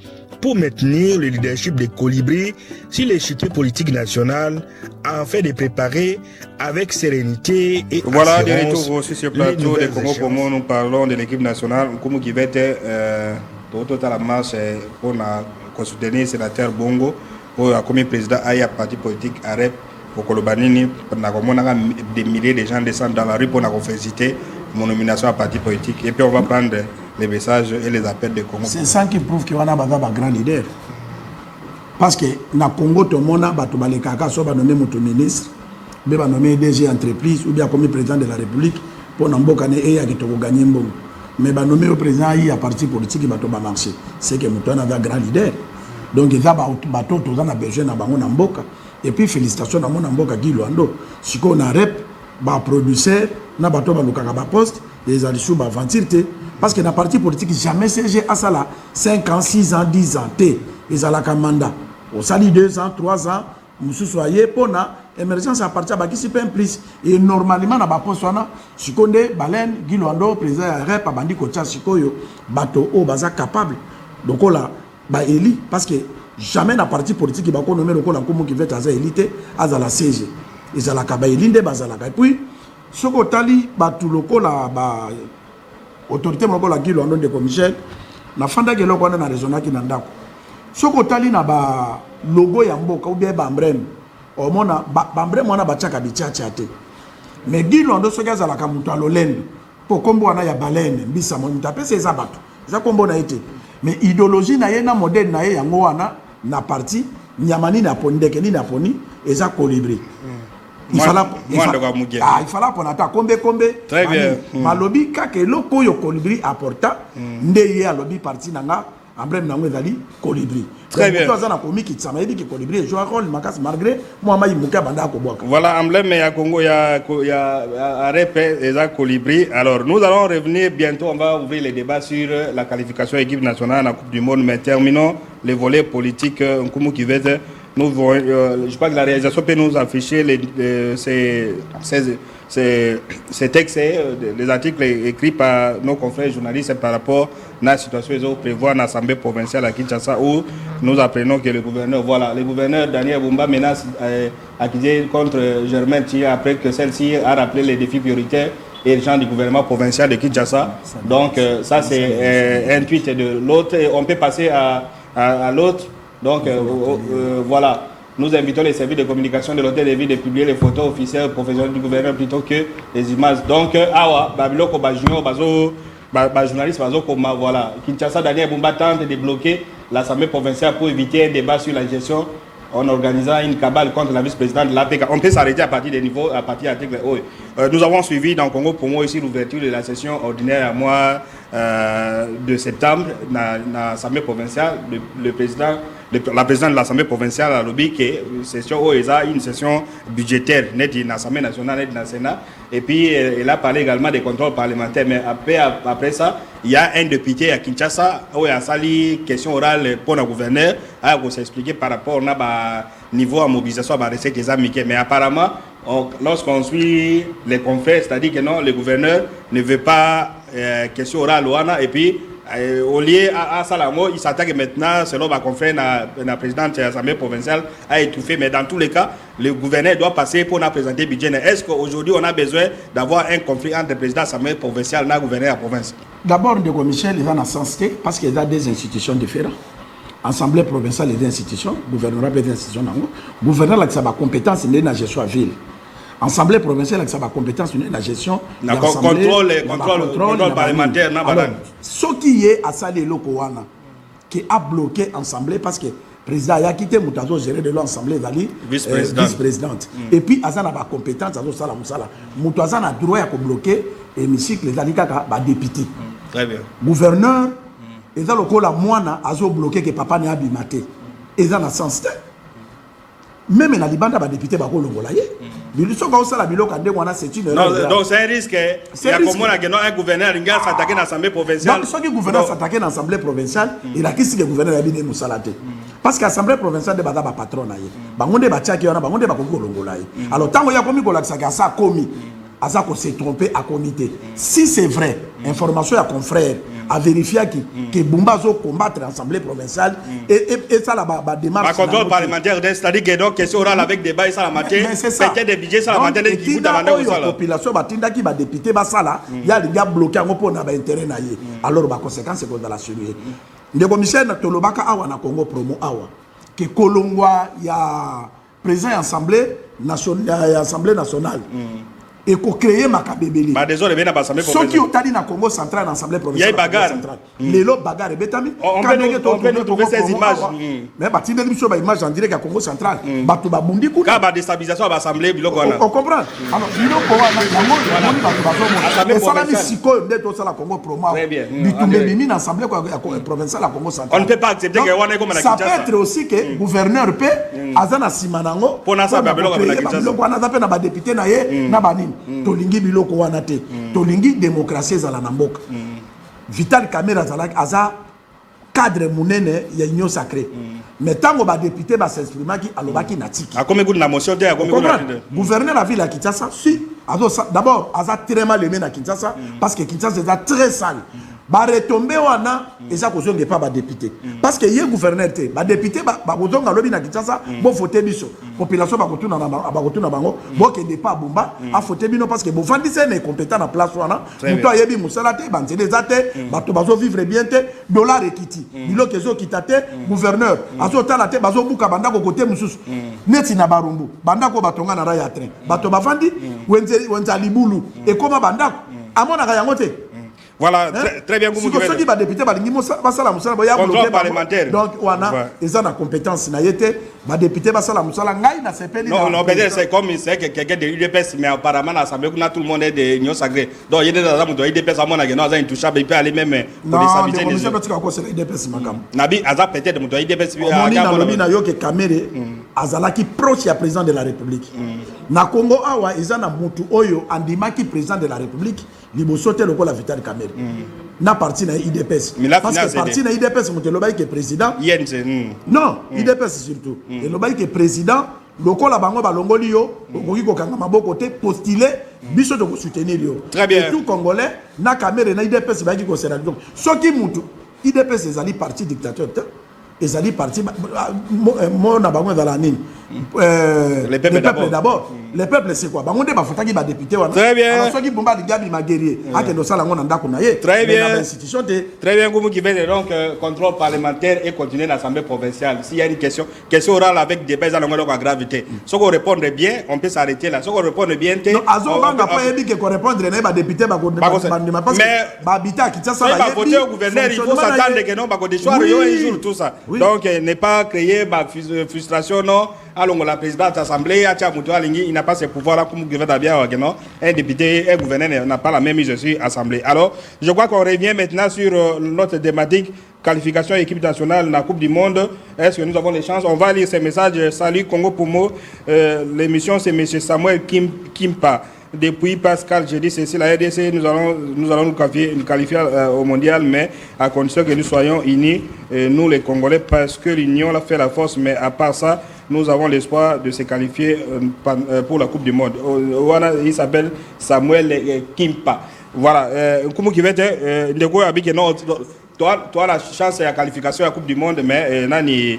pour maintenir le leadership des colibris sur l'échiquier politique national afin de préparer avec sérénité et voilà, de assurance retour aussi sur le plateau de Congo Pomo, nous parlons de l'équipe nationale comme qui va être tout à la marche pour soutenir le sénateur Bongo pour comme président Aïe parti politique AREP pour Kolobanini, des milliers de gens descendent dans la rue pour nous féliciter mon nomination à parti politique et puis on va prendre les messages et les appels de Congo. C'est ça qui prouve qu'il y a un grand leader. Parce que dans le Congo, tout le monde a les caca, soit nommé mon ministre, bien nommé DG entreprise ou bien comme président de la République pour n'en gagner et qui gagner bon. Mais nommé le président il y a parti politique qui va marcher. C'est que Mouton avait un grand leader. Donc il y a bateau tout a besoin dans mon mboka. Et puis félicitations à mon mboka Guy Luando. Si on a rep, ba producteur, na bateau ba lukaka ba poste, les alissou ba ventirte. Parce que dans le parti politique, jamais CG a ça là 5 ans, 6 ans, 10 ans. Ils ont la mandat. Au sali 2 ans, 3 ans, nous soyez pour l'émergence à partir de qui plus. Et normalement, dans le poste, si on a Baleine, Guy Luando, président de REP, Bandi Kocha, Sikoyo, bateau, baza capable. Donc là, éli, parce que jamais dans le parti politique, il va nommer le col qui veut être élité, à la CG. Ils ont la Kabaïlinde, Bazalaka. Et puis, ce qu'on a dit, tout le col là, autorité moko la Guy Luando de Michel na fanda ke loko na raisonna ki na ndako soko tali na ba logo ya mboka ou bien ba emblème o mona ba emblème wana ba tchaka bichacha te mais Guy Luando soki azala ka mutu alolende po kombo wana ya baleine mbisa mo mutapesa eza bato eza kombo na été mais idéologie na ye na modèle na ye yango wana na parti nyamani na pondeke ni na poni eza colibri. Il fallait pour n'attendre combien très bien malobi kake loko yo colibri apporta ndeye ya lobby parti nanga emblème nango ezali colibri très bien toi na komi ki tsama yedi ki colibri joue un rôle makas malgré moi mai muka banda ko boka voilà emblème ya Congo ya AREP eza colibri. Alors nous allons revenir bientôt, on va ouvrir les débats sur la qualification équipe nationale en Coupe du Monde, mais terminons les volets politiques Nkumu qui veut. Nous, je crois que la réalisation peut nous afficher ces textes, les articles écrits par nos confrères journalistes par rapport à la situation qu'ils prévoient en l'Assemblée provinciale à Kinshasa où nous apprenons que le gouverneur Daniel Bumba menace accusé contre Germain Tia après que celle-ci a rappelé les défis prioritaires et les gens du gouvernement provincial de Kinshasa. Donc ça c'est un tweet de l'autre et on peut passer à l'autre. Donc voilà, nous invitons les services de communication de l'hôtel de ville de publier les photos officielles professionnelles du gouvernement plutôt que les images. Donc Babiloko Bajunior, journaliste voilà. Kinshasa Daniel Bumba tente de bloquer l'Assemblée provinciale pour éviter un débat sur la gestion en organisant une cabale contre la vice-présidente de l'APK. On peut s'arrêter à partir des niveaux, à partir de l'article. Nous avons suivi dans le Congo pour moi ici l'ouverture de la session ordinaire à moi de septembre dans l'Assemblée provinciale, la présidente de l'Assemblée provinciale a lobby que session une session budgétaire net dans l'Assemblée nationale, net dans le Sénat. Et puis elle a parlé également des contrôles parlementaires. Mais après ça, il y a un député à Kinshasa où il y a sali question orale pour le gouverneur à s'expliquer par rapport au niveau de mobilisation de recettes des amis. Mais apparemment, lorsqu'on suit les confrères, c'est-à-dire que non, le gouverneur ne veut pas question orale et puis au lieu à Salamo, il s'attaque maintenant, selon ma confrère, la présidente de l'Assemblée provinciale a étouffé. Mais dans tous les cas, le gouverneur doit passer pour nous présenter le budget. Est-ce qu'aujourd'hui, on a besoin d'avoir un conflit entre le président de l'Assemblée provinciale et le gouverneur de la province? D'abord, Ndeko Michel, il y a un sens parce qu'il y a des institutions différentes. Assemblée provinciale, il y a des institutions, gouvernement, il y a des institutions. Gouverneur, il a compétence dans la gestion de la ville. Assemblée provinciale, il a compétence dans la gestion de la contrôle parlementaire. Ce qui est à ça, qui a bloqué l'Assemblée parce que le président a quitté Moutazo, géré de l'Assemblée, vice-présidente. Et puis, il a compétence, Moutazo a droit à bloquer l'hémicycle, les députés. Très bien. Gouverneur, il a bloqué que papa n'a pas bimaté. Il a un sens. Même dans les bandes de députés, donc c'est un risque. Il y a comment un gouverneur qui s'attaque dans l'Assemblée provinciale. Donc, si le gouverneur s'attaque dans l'Assemblée provinciale, il a quitté le gouverneur a bien moussalaté. Parce que l'Assemblée provinciale est un patron. Alors, tant qu'il y a commis ça a commis, ça s'est trompé à comité. Si c'est vrai, information à confrère, à vérifier que Bumbazo combattre l'Assemblée provinciale et ça la démarche. Le contrôle parlementaire, c'est-à-dire que donc question orale avec débat et ça la matière, peut-être des budgets ça la matière qui vous demandent au la population batinda qui va député ba sala, il y a des gars bloqués en pour na ba intérêt na yé. Alors ba conséquence c'est qu'on va la subir. Ndeko Michel na tolobaka awa na Congo promo awa que Kolongwa ya président assemblée nationale. Et qu'on crée Makabébeli. Désolé, bien à l'Assemblée provinciale. Ceux qui ont dit dans le Congo central, dans l'Assemblée provinciale. Il y a bagarre. Les lots bagarre et bétami. On peut nous trouver ces images. Mais bah, tu dis que les images en direct à Congo central. Bah, tu vas bundi coup. Car la déstabilisation à l'Assemblée, on comprend. Alors, il faut que Siko d'être au Congo promo. Très bien. Bitumbe l'Assemblée provinciale à Congo central. On ne peut pas accepter que on est comme la ça peut être aussi que le gouverneur peut Azana Simanango. Pour ça, na député na ye na banini. Tolingi biloko wana te tolingi démocratie ezala na mboka Vital Kamerhe aza cadre munene ya union sacrée mais tango ba député ba s'exprimaki alobaki na tiki akomi good na motion te akomi good na gouverneur la ville à Kinshasa si d'abord aza très mal aimé na Kinshasa parce que Kinshasa est très sale ba retomber wana eza kozonga pas ba député parce que ye gouverneur te ba député ba kozonga lobi na Kinshasa bo voter biso population ba kotuna bango bo ke pas bomba a voter bino parce que bo vandise na compétent na place wana muto yebi musala te ba nzede zate ba to bazo vivre bien te dollar ekiti bilo kezo kitate gouverneur azo tala te bazo buka banda ko côté mususu neti na barumbu banda ko batonga na raya train bato ba vandi wenza libulu e koma banda amona ka yango te. Voilà, très bien. Si vous avez député, contrôle parlementaire. Donc, ils ont la compétence. Les députés, non, c'est comme quelqu'un de l'UDPS, mais apparemment, l'Assemblée, tout le monde est de l'Union sacrée. Donc, il y a des UDPS, à mon avis, il intouchable, il peut aller même pour déstabiliser les gens. Nabi, Azar peut-être de l'UDPS. Kamerhe, Azalaki proche du président de la République. Na Congo, ils ont un mutu oyo, andimaki président de la République. Libosote le la Vital Kamerhe na parti na IDPS parce que parti na IDPS moteloba qui est président non IDPS surtout et loba qui est président lokola bango balongoli yo okoki kokanga maboko te postuler biso de soutenir yo très bien et tout congolais na Kamerhe na IDPS ba ki ko sera donc soki mutu IDPS ezali parti dictateur ezali parti mo na bango dans nini les peuples d'abord. Les peuples c'est quoi? Bangonde ba fotaki ba député wana. Très bien. Alors ceux qui bomba ligabi ma guerrier, akendo sala ngona ndako na ye. Très bien. Institution de très bien comme qui veut donc contrôle parlementaire et continuer l'Assemblée provinciale. S'il y a une question orale avec des bases à longueur de gravité. Si on répond bien, on peut s'arrêter là. Si on répond bien, non, azo banga pas ebi que répondre na ba député ba ko parce que ba habiter qui ça va voter au gouverneur, il faut s'attendre que non ba ko déchoir yo un jour tout ça. Donc ne pas créer ba frustration non. Alors la présidente de l'Assemblée a tia muto alingi n'a pas ces pouvoirs-là comme gouverneur bien, non? Un député, un gouverneur n'a pas la même mise sur l'Assemblée. Alors, je crois qu'on revient maintenant sur notre thématique qualification équipe nationale dans la Coupe du Monde. Est-ce que nous avons les chances? On va lire ces messages. Salut Congo Pomo. L'émission, c'est M. Samuel Kimpa. Depuis Pascal, j'ai dit ceci, la RDC, nous allons nous qualifier au mondial, mais à condition que nous soyons unis, nous les Congolais, parce que l'union a fait la force, mais à part ça, nous avons l'espoir de se qualifier pour la Coupe du Monde. Il s'appelle Samuel Kimpa. Voilà, comment qui va être, toi la chance de la qualification à la Coupe du Monde, mais nani.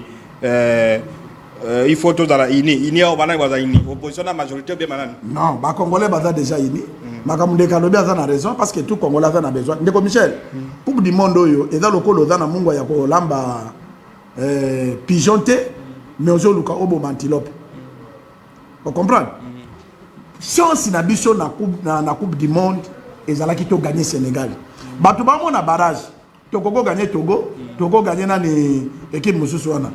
Il faut tout dans la ini opposition la majorité bien maintenant. Non, les Congolais sont déjà unis. Makamundé Kalobi a raison parce que tout Congolais a besoin. Ndeko Michel, Coupe du Monde et dans le colo dans la mungo ya ko lamba pigeonté mais ozo luka obo antilope. Vous comprenez? Chance na biso na Coupe du Monde ezalaki to gagner Sénégal. Batu ba mo na barrage. Toko gagner Togo, Togo gagner na ni équipe mususu wana.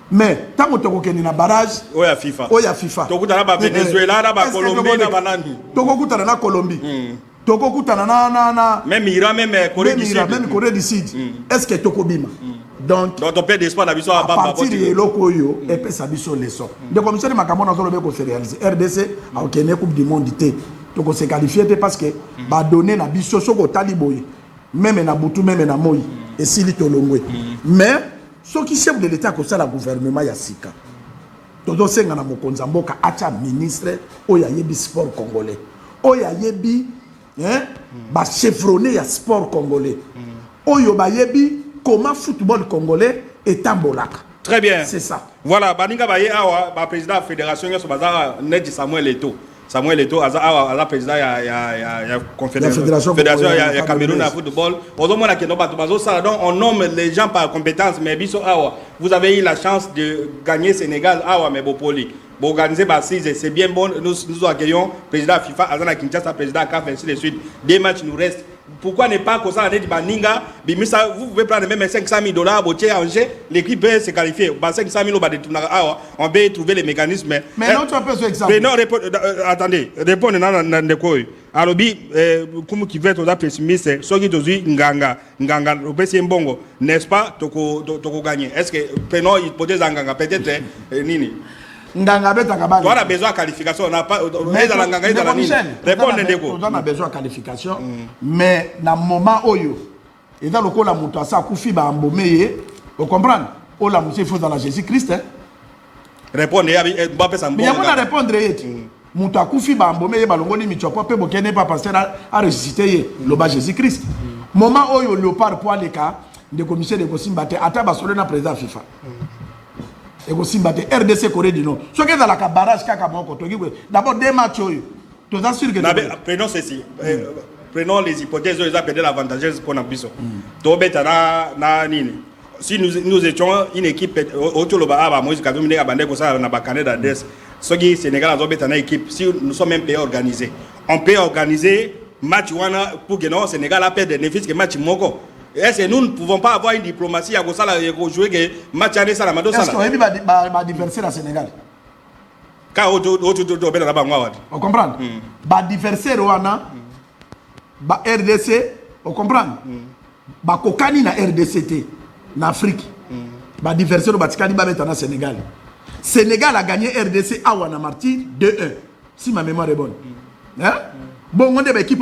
Mais tant que Togo keni na barrage, oya FIFA. Togo kutana ba Venezuela na ba Colombie na banani. Togo kutana na Colombie. Togo kutana na même Iran, même Corée du Sud. Même Corée du Sud. Est-ce que Togo bima? Donc on perd d'espoir na biso à partir de loko yo et puis ça biso leçon. De commissaire makamona zo lobe ko se réaliser. RDC a obtenu Coupe du Monde té. Togo se qualifier parce que ba donner na biso soko taliboyi. Même na Boutou, même na Moï, et Sili Tolongwe. Mais, ce qui chef de l'État, c'est le gouvernement Yassika. Todo senga na mokonzamboka acha ministre oya yebi sport congolais. Oya yebi ba chevronné ya sport congolais. Oyo ba yebi comment football congolais est embolaka. Très bien. C'est ça. Voilà, baninga baye awa ba président de la fédération yo so bazara Nedi Samuel Eto'o. Samuel Eto'o aza président ya confédération ya Cameroun à football. Donc on nomme les gens par compétence, mais biso awa vous avez eu la chance de gagner Sénégal awa mais Bopoli. Bon organiser c'est bien bon, nous accueillons président FIFA Azana Kinshasa, président CAF ainsi de suite. Des matchs nous restent. Pourquoi ne pas causer année de Baninga? Vous pouvez prendre même $500 000 à Angers, l'équipe peut se qualifier. 500 000 on peut trouver les mécanismes. Mais non, tu as pas ce exemple. Non, attendez, répondez dans quoi. Alors, comme qui veut être pessimiste, ce qui est Nganga, au PC Mbongo, n'est-ce pas, Toko gagner? Est-ce que prenons l'hypothèse Nganga, peut-être, Nini? Nganga beta kabali. On a besoin de qualification, on n'a pas mais dans la Nganga dans la Nini. Répondez Ndeko. On a besoin de qualification, mais dans le moment où et dans le cas la moto ça kufi ba mbomeye, vous comprenez? Oh la monsieur faut dans la Jésus-Christ. Répondez, Mbappé ça. Mais il y a pas répondre yeti. Moto kufi ba mbomeye balongoni michopo pe bokene pas passer à ressusciter le bas Jésus-Christ. Moment où le par pour les cas de commissaire de Kosimbate ata basole na président FIFA. Et aussi RDC Corée du Nord. Ce qui est dans la barrage d'abord des matchs. Tu es sûr que prenons ceci. Prenons les hypothèses, ils ont l'avantage pour nous. Si nous étions une équipe autour de la Moïse Kadoumine Abandé comme ça, on a bacané d'adresse. Ce qui est Sénégal, on a une équipe. Si nous sommes un pays organisé, on peut organiser match pour que le Sénégal a perdu des bénéfices que match Moko. Est-ce que nous ne pouvons pas avoir une diplomatie à jouer que match à ça? Est-ce qu'on va diverser le Sénégal? On comprend? Va diverser Rwanda, va RDC, on comprend? Va Kokani na RDCT, en Afrique. Va diverser le Batikani va mettre au Sénégal. Sénégal a gagné RDC à Wana Martyr 2-1, si ma mémoire est bonne. Hein? Bon, on a équipe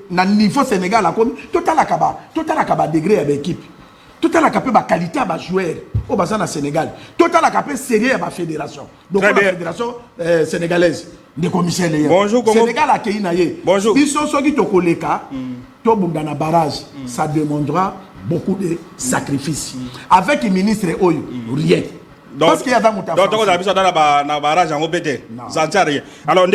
na niveau Sénégal a comme total akaba degré avec équipe. Total akaba qualité à joueur au bassin na Sénégal. Total akaba sérieux à fédération. Donc la fédération sénégalaise de commissaires. Bonjour Sénégal a accueilli naie. Bonjour. Ils sont ceux qui to koleka. To bundana barrage, ça demandera beaucoup de sacrifices. Avec le ministre Oyo, rien. Parce qu'il y a dans mon temps. Donc, on a vu ça dans la barrage en OPT. Ça ne sert à rien. Alors,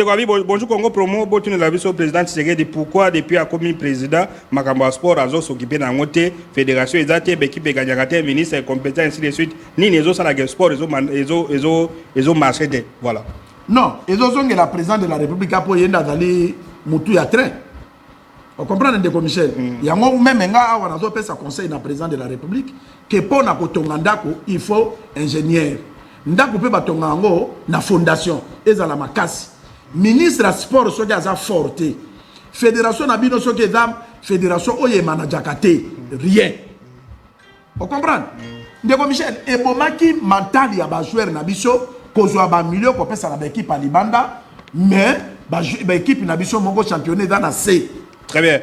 bonjour Congo Promo, bonjour le président Tshisekedi. Pourquoi depuis la commune président, Makamba Sport a s'occupé dans la fédération, ils ont été équipés gagnants, ministre compétent, ainsi de suite. Ni les autres, la sport, ils ont marché. Voilà. Non, ils ont la présidente de la République pour y aller Moutou à train. Vous comprenez, Ndeko Michel? Il y a même un conseil dans le président de la République que pour il faut ingénieur. Ndako peut batonga na fondation et la makasi. ministre ya sport soki aza forte fédération na bino soki eza fédération oyo emanajaka te rien ocomprendre ndeko Michel ebomaki mental ya bajoueur na biso kozwa bamilio kopesa na baéquipe ya libanda mais baéquipe na biso moko championné eza na C. Très bien.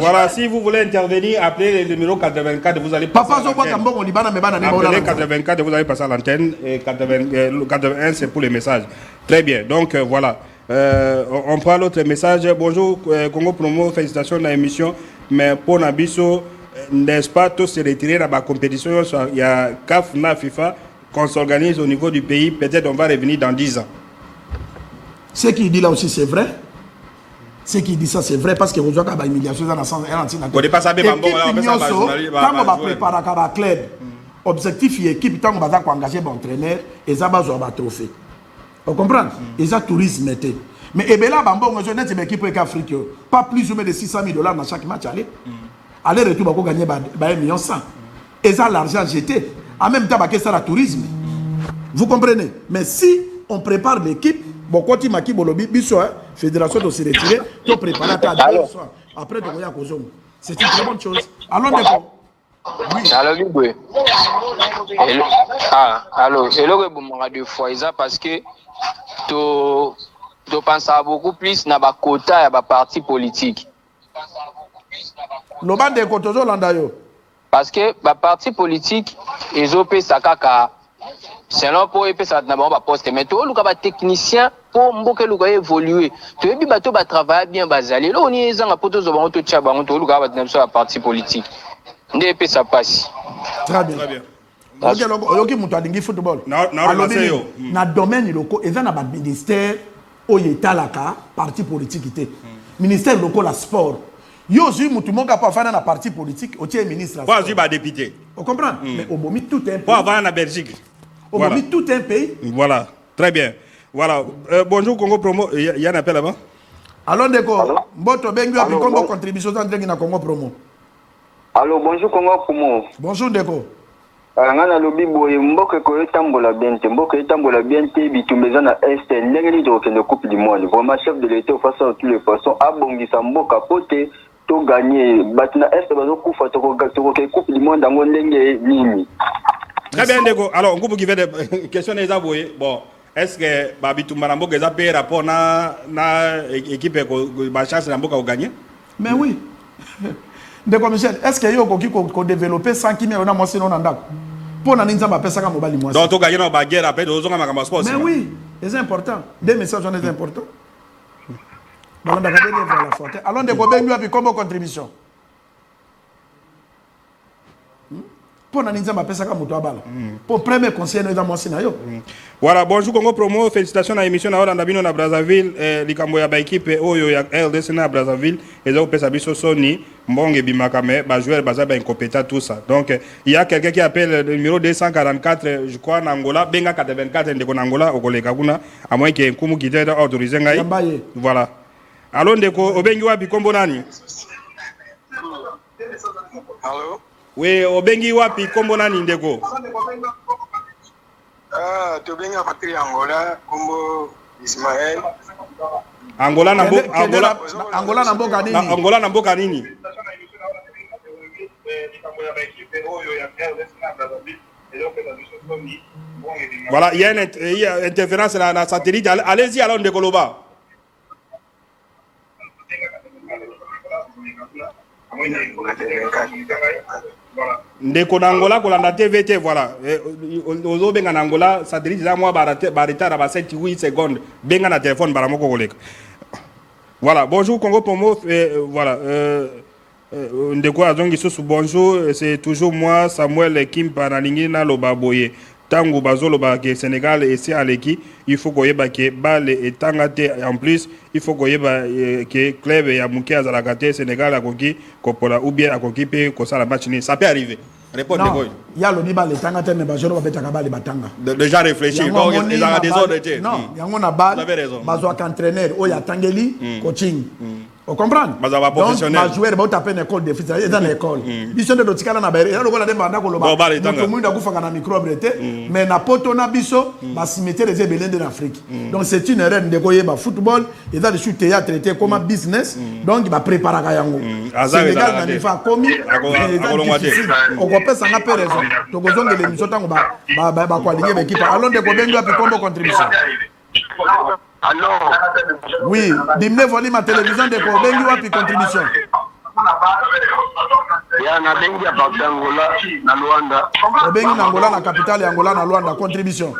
Voilà, si vous voulez intervenir, appelez le numéro 84, vous allez passer à l'antenne. Appelez 84, vous allez passer à l'antenne. Et 81, c'est pour les messages. Très bien. Donc, voilà. On prend l'autre message. Bonjour, Congo Promo, félicitations dans l'émission. Mais pour Nabiso, n'est-ce pas, tous se retirer dans la compétition. Il y a CAF, na FIFA, qu'on s'organise au niveau du pays. Peut-être on va revenir dans 10 ans. Ce qu'il dit là aussi, c'est vrai. Ce qui dit ça, c'est vrai parce que vous avez une humiliation dans le sens. On n'est pas sabé, tant qu'on va préparer un club, objectif et équipe, tant qu'on va engager un entraîneur, et ça va avoir un trophée. Vous comprenez? Et ça, tourisme était. Mais Ebela, Bambon, on a une équipe africaine, pas plus ou moins de 600 000 $ dans chaque match. Aller, retour, on va gagner 1,1 million. Et ça, l'argent jeté. En même temps, c'est le tourisme. Vous comprenez? Mais si on prépare l'équipe, bon, quand il m'a dit, fédération de se retirer, tu prépares ta soir. Après, tu vas à Kozom. C'est une très bonne chose. Allons, d'accord. Oui. Alors, oui. Alors, et là, on a deux fois ça parce que tu penses beaucoup plus dans la quota et la parti politique. Le bande de Kotozo Landayo. Parce que la parti politique, ils ont fait ça caca. Sinon, pour eux, ça n'a pas posté. Mais tout le monde est technicien pour que le évoluer. Tu veux bien travailler bien basé. Là, on est en train de faire tout le parti politique. Ne ça passe. Très bien. Très bien. Ok, football. Na domaine local, et dans le ministère où il est la parti politique était. Ministère local la sport. Yo aussi mutumo ka pas faire dans parti politique, au tiers ministre. Pas aussi ba député. Vous comprenez? Mais au moment tout un pays. Pas avoir en Belgique. Au moment tout un pays. Voilà. Très bien. Voilà. Bonjour Congo Promo, il y a un appel là-bas. Allô Ndeko. Mboto bengu a comme contribution dans le Congo Promo. Allô, bonjour Congo Promo. Bonjour Ndeko. Ngana lobi boye mboke ko etambola biente bitumbeza na est ndenge ni de coupe du monde. Vraiment chef de l'État face à toutes les façons abongisa mboka pote to gagner batina est bazo kufa to coupe du monde ngo ndenge nini. Très bien Ndeko. Alors on qui fait des questions les aboyé. Bon, est-ce que babitumba mboka za payer rapport na équipe ko ba chance na mboka ko gagner? Mais oui. Ndeko Michel, est-ce que yo ko développer 100 km na mo sino na ndako? Pour na ninza ba pesa ka mobali moi. Donc to gagner na ba guerre après ozonga makamba sport. Mais oui, c'est important. Des messages sont importants. Bon, on a regardé la forte. Alors Ndeko bengu a comme contribution. Pour na ninza ba pesa ka moto abala. Pour premier conseiller dans mo sina yo. Voilà, bonjour Congo Promo, félicitations à l'émission na Holanda bino na Brazzaville, likambo ya ba équipe oyo ya LDC na Brazzaville, et zo pesa biso Sony, mbonge bimakame, ba joueur baza ba incompétent tout ça. Donc il y a quelqu'un qui appelle le numéro 244 je crois en Angola, benga 84 ndeko na Angola okoleka kuna, à moins que nkumu ki tete autorisé ngai. Voilà. Allô ndeko obengi wapi kombo nani? Allô? Oui, obengi wapi kombo nani ndeko? Tobenga patria Angola, Kombo Ismaël. Angola na mboka nini? Angola na mboka nini? Voilà, il y a une interférence dans la satellite. Allez-y alors de Koloba. Ndeko na Angola kolanda TVT voilà ozo benga na Angola satellite za moi barita na ba 7-8 secondes benga na téléphone bara moko koleka. Voilà, bonjour Congo Promo, voilà ndeko azongi sosu bonjour, c'est toujours moi Samuel Kim Panalingi na Lobaboye. Tango bazolo ba ke Sénégal et c'est à l'équipe, il faut koyeba ke balle et tangate en plus, il faut koyeba ke club ya mukia za la kate Sénégal a koki kopola ou bien a koki pe ko sala match ni ça peut arriver. Répondez moi. Il y a le débat les tangate mais bazolo ba betaka balle batanga. Déjà réfléchir, donc ils ont des ordres. Non, il y a on a balle. Bazo ka entraîneur o ya tangeli coaching. On comprend? Donc, ma joueur va taper une école de foot, dans l'école. Biso de l'autikala na bere, là le gola de banda ko loba. Tout monde a kufanga na microbrete, mais na poto na biso, ba cimetière des belén de l'Afrique. Donc c'est une erreur de koyeba football, et dans le sous théâtre traité comme business, donc il va préparer ka yango. Sénégal na nifa komi, on peut ça n'a pas raison. Donc on de l'émission tango ba ko aligner équipe. Allons de Kobengo puis combo contribution. Alors, oui, dimne voli ma télévision de Kobengi wapi contribution. Ya na bengi ya Angola na Luanda. Kobengi na Angola na capitale ya Angola na Luanda contribution.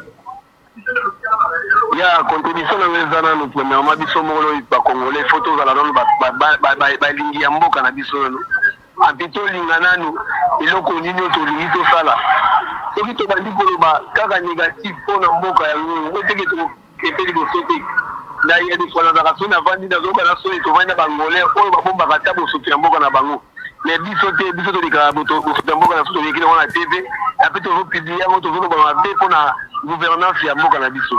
Ya contribution na wezana no premièrement biso molo ba congolais photos ala non ba lingi ya mboka na biso no. Apito lingana no eloko nini to lingi to sala. Soki to bandi ko ba kaka négatif pona mboka ya ngo teke to kepeli go sote. Na ya di collaboration na vandi na zoba na so to vanda bangolais oyo ba bomba ka tabo sote ya mboka na bango. Mais biso to lika boto sote mboka na sote yekile wana TV. Apito vo publier ngo to zo ba be pona gouvernance ya mboka na biso.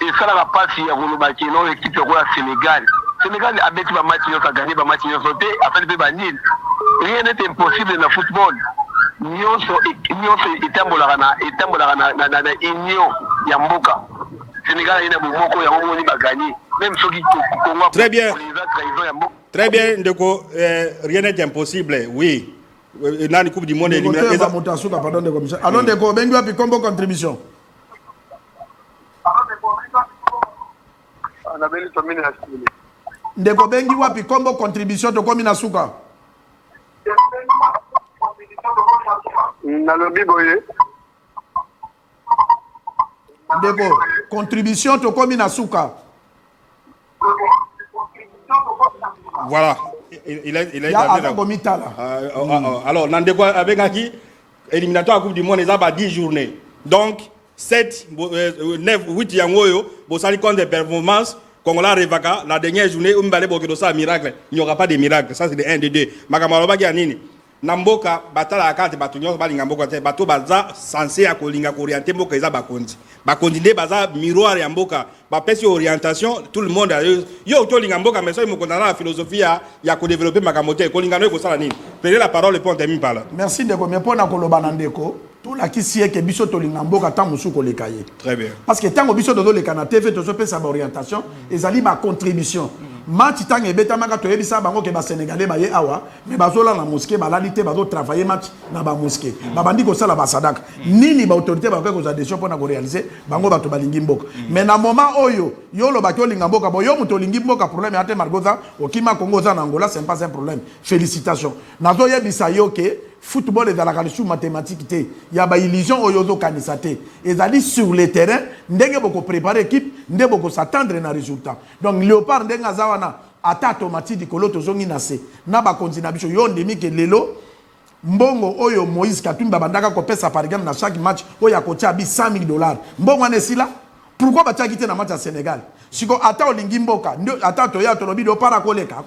Et ça la passe ya koloba ki no équipe ya kwa Sénégal. Sénégal a bêti ba match nyonso gagné ba match nyonso te afin de ba nil. Rien n'est impossible dans le football. Nyonso itambola na union ya mboka. Sénégal ina boko ya ngoni ba gagné. Même ceux qui Congo. Très bien. Très bien ndeko rien n'est impossible. Oui. Nani coupe du monde éliminé. Pardon de commission. Alors ndeko bengi wapi combo contribution. Ndeko bengi wapi combo contribution to komi na suka. Nalobi boye. Ndeko contribution to komi na suka. Voilà. Il a alors Nandeko avec éliminatoire à Coupe du Monde ils ont 10 journées. Donc 7 9 8 yangoyo bo sali compte des performances Congola Revaka la dernière journée umbale bokedo ça miracle. Il n'y aura pas de miracle. Ça c'est de 1 de 2. Makamaloba ki nini? Namboka batala akate batunyo balinga mboka te bato baza censé à kolinga orienter mboka eza bakondi. Bakondi nde baza miroir ya mboka. Ba pesi orientation tout le monde yo to linga mboka mais ça mo kondana la philosophie ya ko développer makamote kolinga no ko sala nini. Prenez la parole pour terminer par là. Merci ndeko mais pona koloba na ndeko tout la ki sie ke biso to linga mboka ta musu ko lekaye. Très bien. Parce que tango biso to leka na TV to so pesa ba orientation ezali ba contribution. Match tang ebeta maka to yebisa bango ke ba Sénégalais ba ye awa mais bazola na mosquée ba lalité bazo travailler match na ba mosquée ba bandi ko sala ba sadaka nini ba autorité ba ko za décision pona ko réaliser bango bato balingi mboka mais na moment oyo yo lo ba ko linga mboka bo yo muto lingi mboka problème ate margoza okima Congo za na Angola c'est pas un problème félicitations nazo yebisa yo ke football est dans la calcul mathématique té il y a ba illusion oyo zo kanisa té ezali sur le terrain ndenge boko préparer équipe ndenge boko s'attendre na résultat donc Léopard ndenge azawana ata automatique dikolo tozongi na se na ba continue biso yo ndemi ke lelo mbongo oyo Moïse Katumbi bandaka ko pesa par exemple na chaque match oyo akotia bi $100,000 mbongo anesila pourquoi ba tia na match à Sénégal siko ata olingi mboka ata toya tolobi do para koleka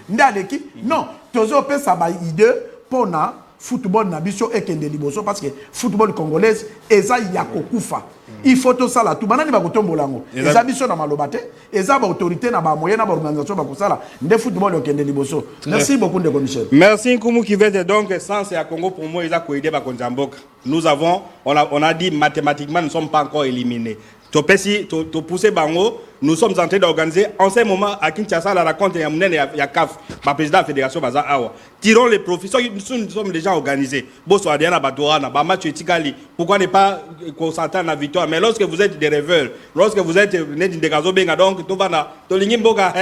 ndaleki non tozo pesa ba idée pona football na biso ekende liboso parce que football congolaise eza ya kokufa il faut to sala tu banani ba kotombolango eza biso na malobate eza ba autorité na ba moyen na ba organisation ba kosala nde football ekende liboso. Merci beaucoup ndeko Michel. Merci Nkumu Kivete. Donc sans c'est à Congo pour moi eza ko aider ba konzamboka. Nous avons on a dit mathématiquement nous ne sommes pas encore éliminés. Topesi to pousser bango nous sommes en train d'organiser en ce moment à Kinshasa la rencontre ya munene ya CAF ba président de la fédération baza awa tirons les profits nous sommes déjà organisés bosso adiana badorana ba match etikali pourquoi ne pas concentrer na victoire mais lorsque vous êtes des rêveurs lorsque vous êtes né de gazo benga donc to bana to lingi mboka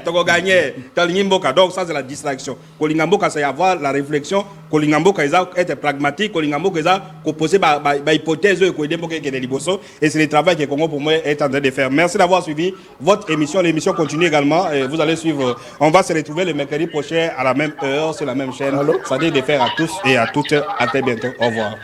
to go gagner to lingi mboka donc ça c'est la distraction ko linga mboka c'est avoir la réflexion ko linga mboka eza être pragmatique ko linga mboka eza ko poser ba hypothèse ko aider mboka ke liboso et c'est le travail que Congo pour moi est en train de faire. Merci d'avoir suivi votre émission. L'émission continue également. Et vous allez suivre. On va se retrouver le mercredi prochain à la même heure sur la même chaîne. Ça dit de faire à tous et à toutes. À très bientôt. Au revoir.